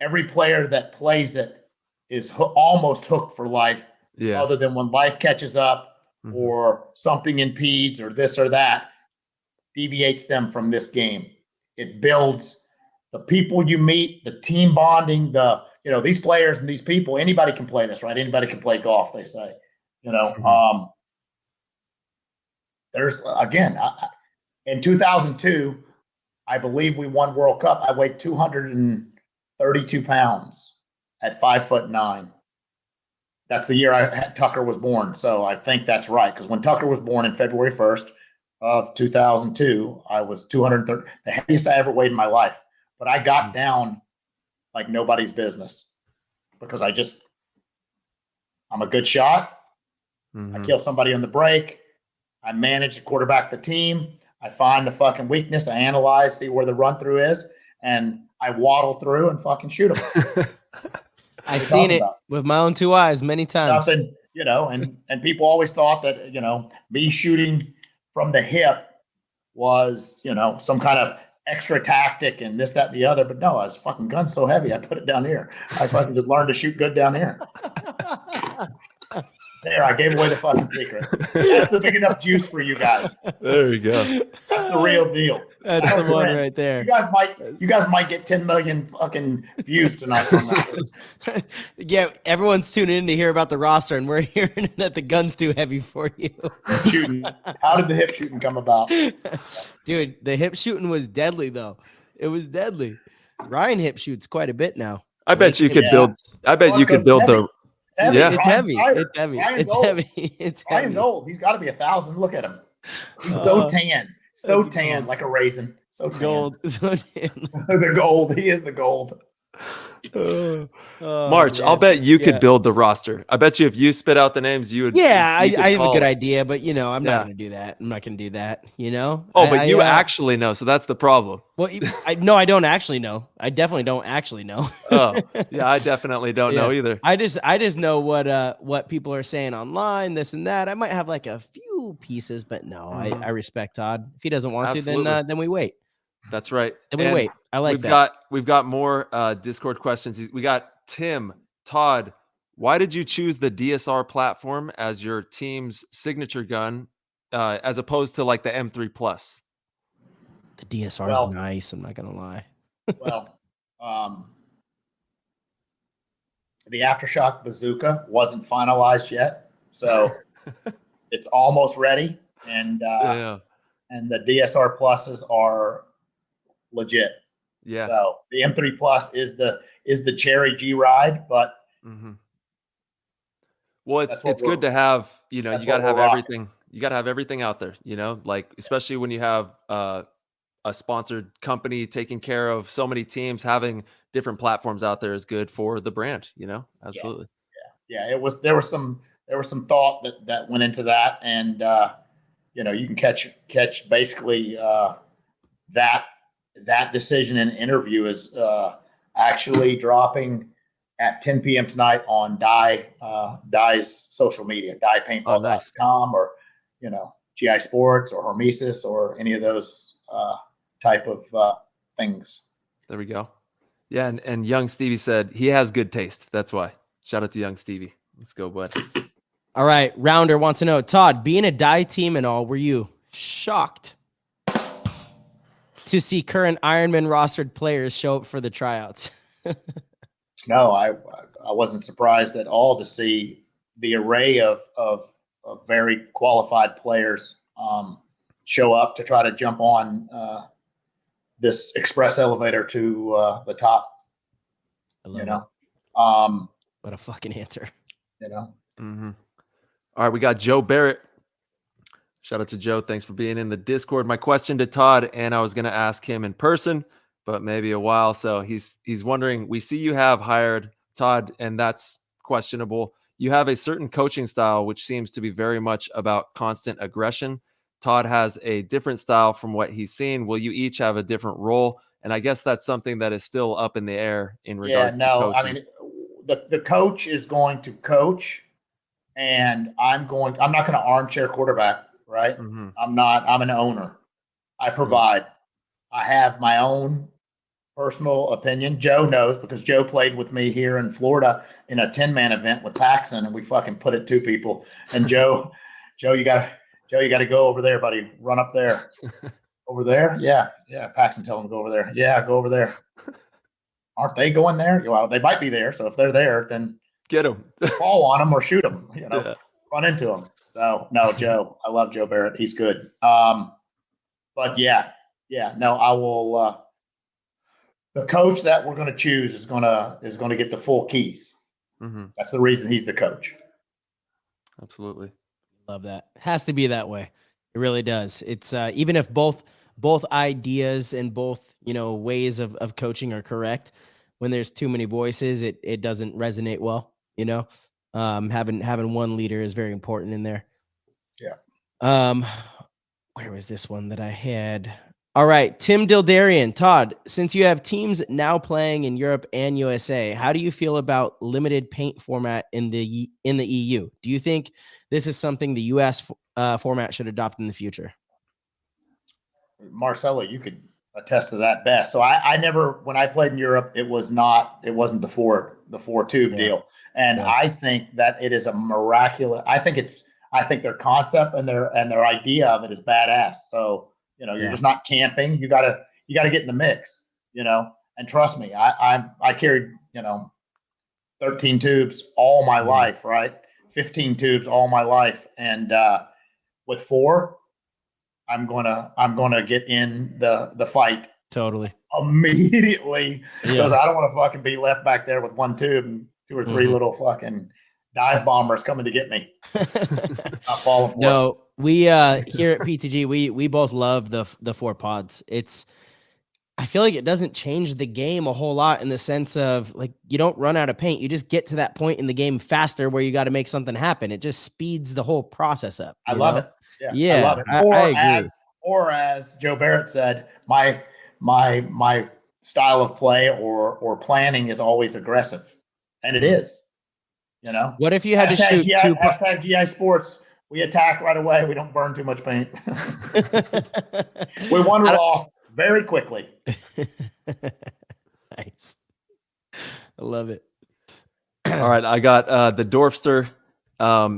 Every player that plays it is almost hooked for life, other than when life catches up or something impedes or this or that, deviates them from this game. It builds the people you meet, the team bonding, these players and these people, anybody can play this, right? Anybody can play golf, they say. There's, again, in 2002, I believe we won World Cup. I weighed 232 pounds at 5'9". That's the year Tucker was born. So I think that's right. Because when Tucker was born in February 1st of 2002, I was 230, the heaviest I ever weighed in my life. But I got down like nobody's business because I'm a good shot. I kill somebody on the break. I manage to quarterback the team. I find the fucking weakness. I analyze, see where the run through is, and I waddle through and fucking shoot them. I've seen it with my own two eyes many times. Nothing, and people always thought that, me shooting from the hip was, some kind of extra tactic and this, that, and the other. But no, I was fucking gun's so heavy, I put it down here. I fucking just learned to shoot good down here. There, I gave away the fucking secret. That's the big enough juice for you guys. There you go. That's the real deal. That's the one right there. You guys might get 10 million fucking views tonight from that. Yeah, everyone's tuning in to hear about the roster, and we're hearing that the gun's too heavy for you. Shooting. How did the hip shooting come about? Dude, the hip shooting was deadly, though. It was deadly. Ryan hip shoots quite a bit now. I bet you could build. I bet you could build the. Yeah, it's heavy. It's heavy. It's heavy. It's heavy. Ryan's old. He's got to be 1,000. Look at him. He's so tan. So tan, like a raisin. So tan. Gold. So tan. The gold. He is the gold. March, man. I'll bet you could build the roster. I bet you if you spit out the names, you would. Yeah, you could I have a call good it. idea, but I'm not Yeah. going to do that. I'm not going to do that. Oh, but you actually know, so that's the problem. Well, no, I don't actually know. I definitely don't actually know. Oh, yeah, I definitely don't know either. I just know what people are saying online, this and that. I might have like a few pieces, but no, I respect Todd. If he doesn't want to, then we wait. That's right. Then we wait. I like We've got more Discord questions. We got Tim, Todd. Why did you choose the DSR platform as your team's signature gun, as opposed to like the M3 Plus? The DSR is nice. I'm not gonna lie. The Aftershock bazooka wasn't finalized yet, so it's almost ready, and the DSR pluses are legit. Yeah. So the M3 Plus is the cherry G ride, but well, it's good to have. You got to have everything. You got to have everything out there. Like especially when you have a sponsored company taking care of so many teams, having different platforms out there is good for the brand. Absolutely. Yeah. There was some thought that went into that, and you can catch basically that decision and interview is actually dropping at 10 p.m. tonight on Dye's social media, dyepaintball.com, or GI Sports or Hormesis or any of those type of things. There we go. Yeah, and young Stevie said he has good taste. That's why. Shout out to young Stevie. Let's go, bud. All right, Rounder wants to know, Todd, being a Dye team and all, were you shocked to see current Ironman rostered players show up for the tryouts? No, I wasn't surprised at all to see the array of very qualified players show up to try to jump on this express elevator to the top. I love it. What a fucking answer. All right, we got Joe Barrett. Shout out to Joe. Thanks for being in the Discord. My question to Todd, and I was going to ask him in person, but maybe a while. So he's wondering, we see you have hired Todd, and that's questionable. You have a certain coaching style, which seems to be very much about constant aggression. Todd has a different style from what he's seen. Will you each have a different role? And I guess that's something that is still up in the air in regards to coaching. I mean, the coach is going to coach, and I'm not going to armchair quarterback, right? I'm an owner. I provide. I have my own personal opinion. Joe knows, because Joe played with me here in Florida in a 10-man event with Paxson, and we fucking put it to people. And Joe, you got to go over there, buddy. Run up there. Over there? Yeah. Paxson, tell them to go over there. Yeah, go over there. Aren't they going there? Well, they might be there. So if they're there, then get them. Fall on them or shoot them. Run into them. So no, Joe. I love Joe Barrett. He's good. But no, I will. The coach that we're going to choose is going to get the full keys. That's the reason he's the coach. Absolutely. Love that. Has to be that way. It really does. It's even if both ideas and both ways of coaching are correct, when there's too many voices, it doesn't resonate well. Having one leader is very important in there. Yeah. Where was this one that I had? All right, Tim Dildarian. Todd, since you have teams now playing in Europe and USA, how do you feel about limited paint format in the EU? Do you think this is something the US format should adopt in the future? Marcelo, you could attest to that best. So I never, when I played in Europe, it wasn't the four tube deal. And I think that it is a miraculous. I think their concept and their idea of it is badass. So, you're just not camping. You gotta get in the mix, and trust me, I carried, 13 tubes all my life, right? 15 tubes all my life. And with 4, I'm gonna get in the fight totally immediately, because I don't want to fucking be left back there with 1 tube and 2 or 3 little fucking dive bombers coming to get me. No, we here at PTG we both love the 4 pods. I feel like it doesn't change the game a whole lot in the sense of like you don't run out of paint. You just get to that point in the game faster where you got to make something happen. It just speeds the whole process up. I love it. Yeah, I love it. I agree. Or as Joe Barrett said, my style of play or planning is always aggressive, and it is. You know. What if you had to shoot two? Hashtag GI Sports. We attack right away. We don't burn too much paint. We won or lost very quickly. Nice. I love it. All right. I got the Dorfster.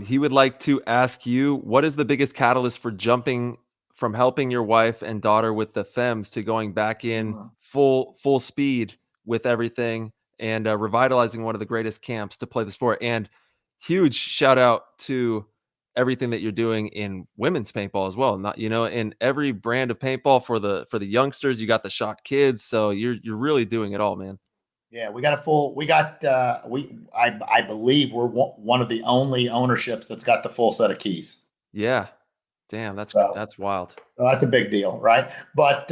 He would like to ask you, what is the biggest catalyst for jumping from helping your wife and daughter with the FEMS to going back in full speed with everything and revitalizing one of the greatest camps to play the sport? And huge shout out to everything that you're doing in women's paintball as well. Not, in every brand of paintball for the youngsters, you got the shot kids. So you're really doing it all, man. Yeah, I believe we're one of the only ownerships that's got the full set of keys. Yeah. Damn, that's wild. So that's a big deal, right? But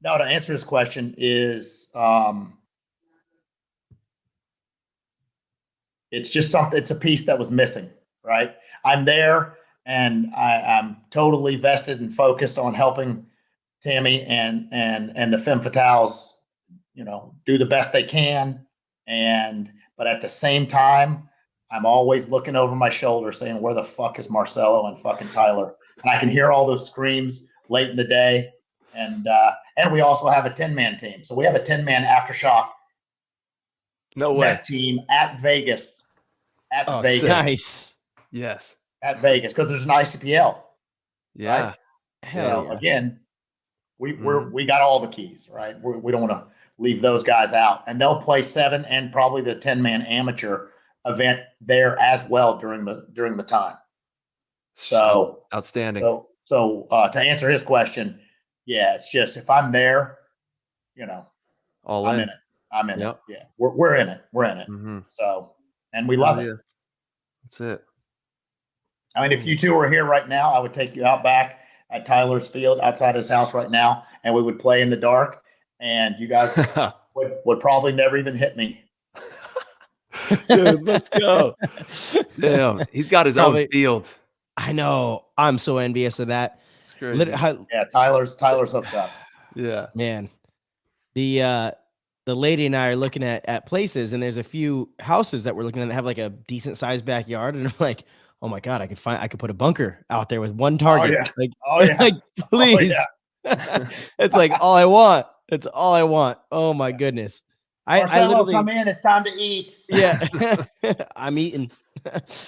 no, to answer this question is it's just something, it's a piece that was missing, right? I'm there and I'm totally vested and focused on helping Tammy and the Femme Fatales, do the best they can. But at the same time, I'm always looking over my shoulder saying, where the fuck is Marcelo and fucking Tyler? And I can hear all those screams late in the day. And we also have a 10-man team. So we have a 10-man Aftershock team at Vegas. Vegas. Nice. Yes. At Vegas, because there's an ICPL. Yeah. Right? Hell yeah. Again, we got all the keys, right? We don't want to leave those guys out. And they'll play 7 and probably the 10-man amateur event there as well during the time. So outstanding. So to answer his question, yeah, it's just if I'm there, all I'm in. I'm in it. Yeah, we're in it. We're in it. Mm-hmm. So, and we love it. That's it. I mean, if you two were here right now, I would take you out back at Tyler's field outside his house right now, and we would play in the dark, and you guys would probably never even hit me. Dude, let's go. Damn, he's got his own field. I know. I'm so envious of that. It's crazy. Yeah, Tyler's hooked up. Yeah, man. The lady and I are looking at places, and there's a few houses that we're looking at that have like a decent sized backyard, and I'm like, oh my God, I could put a bunker out there with one target. Like, please. It's like all I want. It's all I want. Oh my goodness. I literally come in. It's time to eat. Yeah. I'm eating.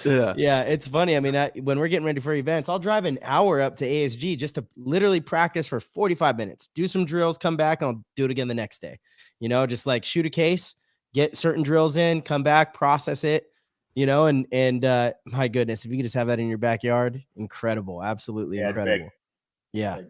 Yeah. It's funny. I mean, when we're getting ready for events, I'll drive an hour up to ASG just to literally practice for 45 minutes, do some drills, come back, and I'll do it again the next day. Just like shoot a case, get certain drills in, come back, process it, and my goodness, if you could just have that in your backyard, incredible. Absolutely incredible. Yeah.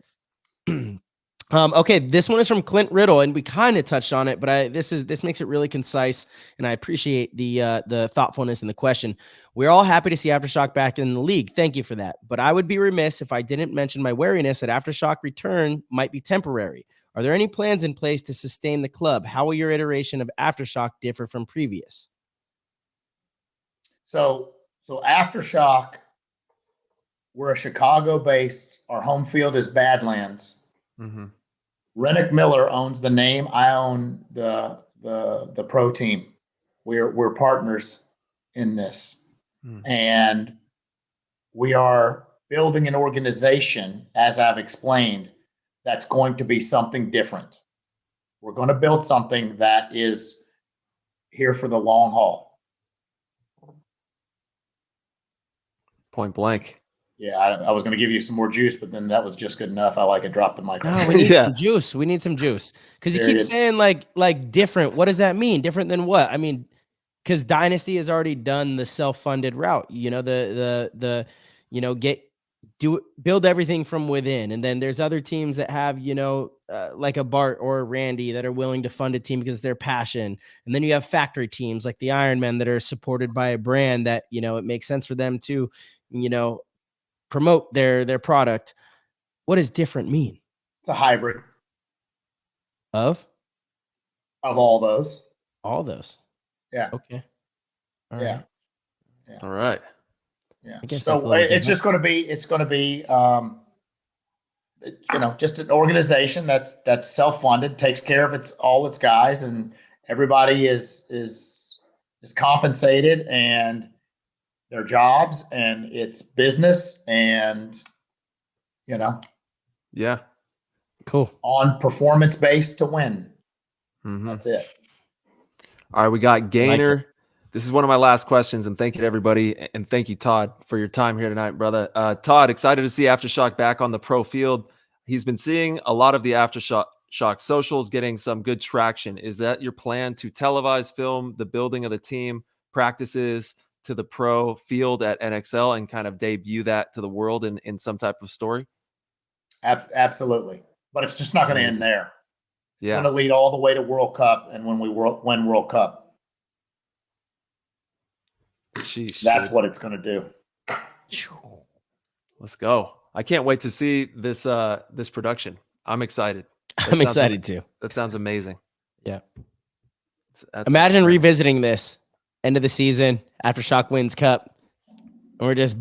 Okay, this one is from Clint Riddle, and we kind of touched on it, but this makes it really concise, and I appreciate the thoughtfulness in the question. We're all happy to see Aftershock back in the league. Thank you for that. But I would be remiss if I didn't mention my wariness that Aftershock return might be temporary. Are there any plans in place to sustain the club? How will your iteration of Aftershock differ from previous? So Aftershock, we're a Chicago-based. Our home field is Badlands. Mm-hmm. Rennick Miller owns the name. I own the pro team. We're partners in this, and we are building an organization, as I've explained, that's going to be something different. We're going to build something that is here for the long haul. Point blank. Yeah, I was going to give you some more juice, but then that was just good enough. I dropped the microphone. No, we need some juice. We need some juice because you keep saying like different. What does that mean? Different than what? I mean, because Dynasty has already done the self-funded route. Build everything from within, and then there's other teams that have like a Bart or a Randy that are willing to fund a team because their passion, and then you have factory teams like the Ironmen that are supported by a brand that it makes sense for them to promote their product. What does different mean? It's a hybrid. Of all those. All those. Yeah. Okay. All Yeah. right. Yeah. All right. Yeah. I guess that's a So little it's different. just going to be, just an organization that's self-funded, takes care of all its guys, and everybody is compensated, and their jobs, and it's business, and Yeah. Cool. on performance based to win. Mm-hmm. That's it. All right, we got Gainer. Like This is one of my last questions, and thank you to everybody, and thank you, Todd, for your time here tonight, brother. Todd, excited to see Aftershock back on the pro field. He's been seeing a lot of the Aftershock socials getting some good traction. Is that your plan to televise film the building of the team, practices to the pro field at NXL, and kind of debut that to the world in some type of story? Absolutely. But it's just not going to end Amazing. there. It's Yeah. going to lead all the way to World Cup, and when we win World Cup, Sheesh, that's dude. what it's going to do. Let's go. I can't wait to see this this production. I'm excited. I'm excited too. That sounds amazing. Yeah. That's Imagine incredible. revisiting this end of the season, Aftershock wins Cup, and we're just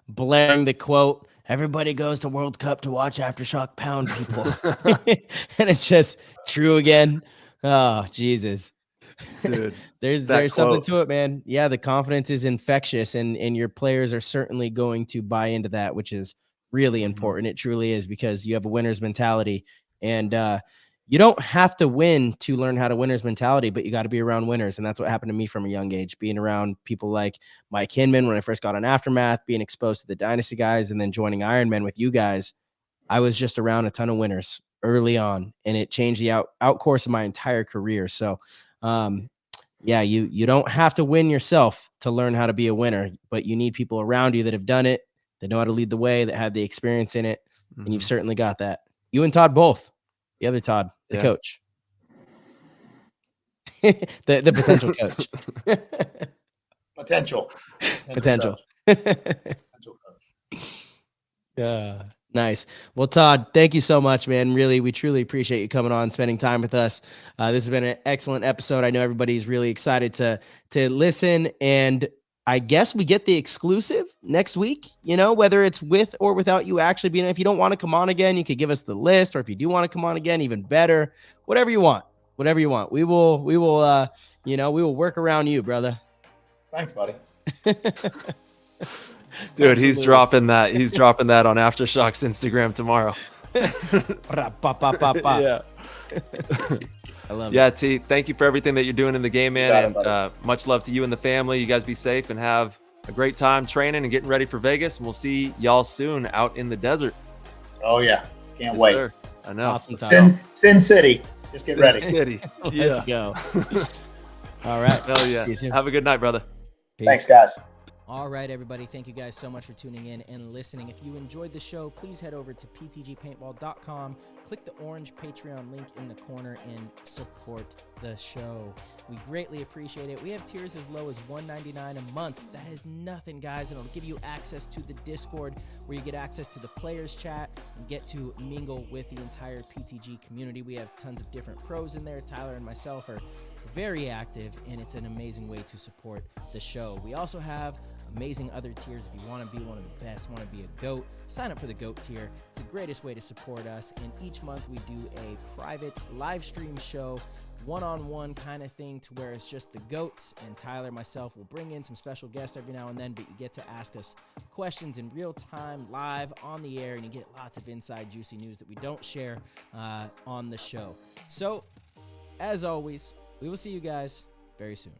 blaring the quote, "Everybody goes to World Cup to watch Aftershock pound people." And it's just true again. Oh, Jesus. Dude, there's something to it, man. Yeah, the confidence is infectious, and your players are certainly going to buy into that, which is really important. It truly is, because you have a winner's mentality, and you don't have to win to learn how to winner's mentality, but you got to be around winners. And that's what happened to me from a young age, being around people like Mike Hinman when I first got on Aftermath, being exposed to the Dynasty guys, and then joining Ironman with you guys. I was just around a ton of winners early on, and it changed the out course of my entire career. So, yeah, you don't have to win yourself to learn how to be a winner, but you need people around you that have done it, that know how to lead the way, that have the experience in it. And you've certainly got that. You and Todd both. The other Todd, the coach. the potential coach. Potential coach. Yeah. Nice. Well, Todd, thank you so much, man. Really, we truly appreciate you coming on, spending time with us. This has been an excellent episode. I know everybody's really excited to listen, and I guess we get the exclusive next week, whether it's with or without you actually being. If you don't want to come on again, you could give us the list, or if you do want to come on again, even better. Whatever you want. We will we will work around you, brother. Thanks, buddy. Dude, absolutely. He's dropping that. He's dropping that on Aftershock's Instagram tomorrow. Yeah. I love it. Yeah, T, thank you for everything that you're doing in the game, man. And much love to you and the family. You guys be safe and have a great time training and getting ready for Vegas. And we'll see y'all soon out in the desert. Oh, yeah. Can't wait. Sir. I know. Awesome. Sin City. Just get ready. City. Let's go. All right. Hell yeah. Have a good night, brother. Peace. Thanks, guys. All right, everybody. Thank you guys so much for tuning in and listening. If you enjoyed the show, please head over to ptgpaintball.com. Click the orange Patreon link in the corner and support the show. We greatly appreciate it. We have tiers as low as $1.99 a month. That is nothing, guys. It'll give you access to the Discord, where you get access to the players chat and get to mingle with the entire PTG community. We have tons of different pros in there. Tyler and myself are very active, and it's an amazing way to support the show. We also have amazing other tiers. If you want to be one of the best, want to be a GOAT, sign up for the GOAT tier. It's the greatest way to support us. And each month we do a private live stream show, one-on-one kind of thing, to where it's just the GOATs, and Tyler, myself, will bring in some special guests every now and then, but you get to ask us questions in real time, live on the air, and you get lots of inside juicy news that we don't share on the show. So, as always, we will see you guys very soon.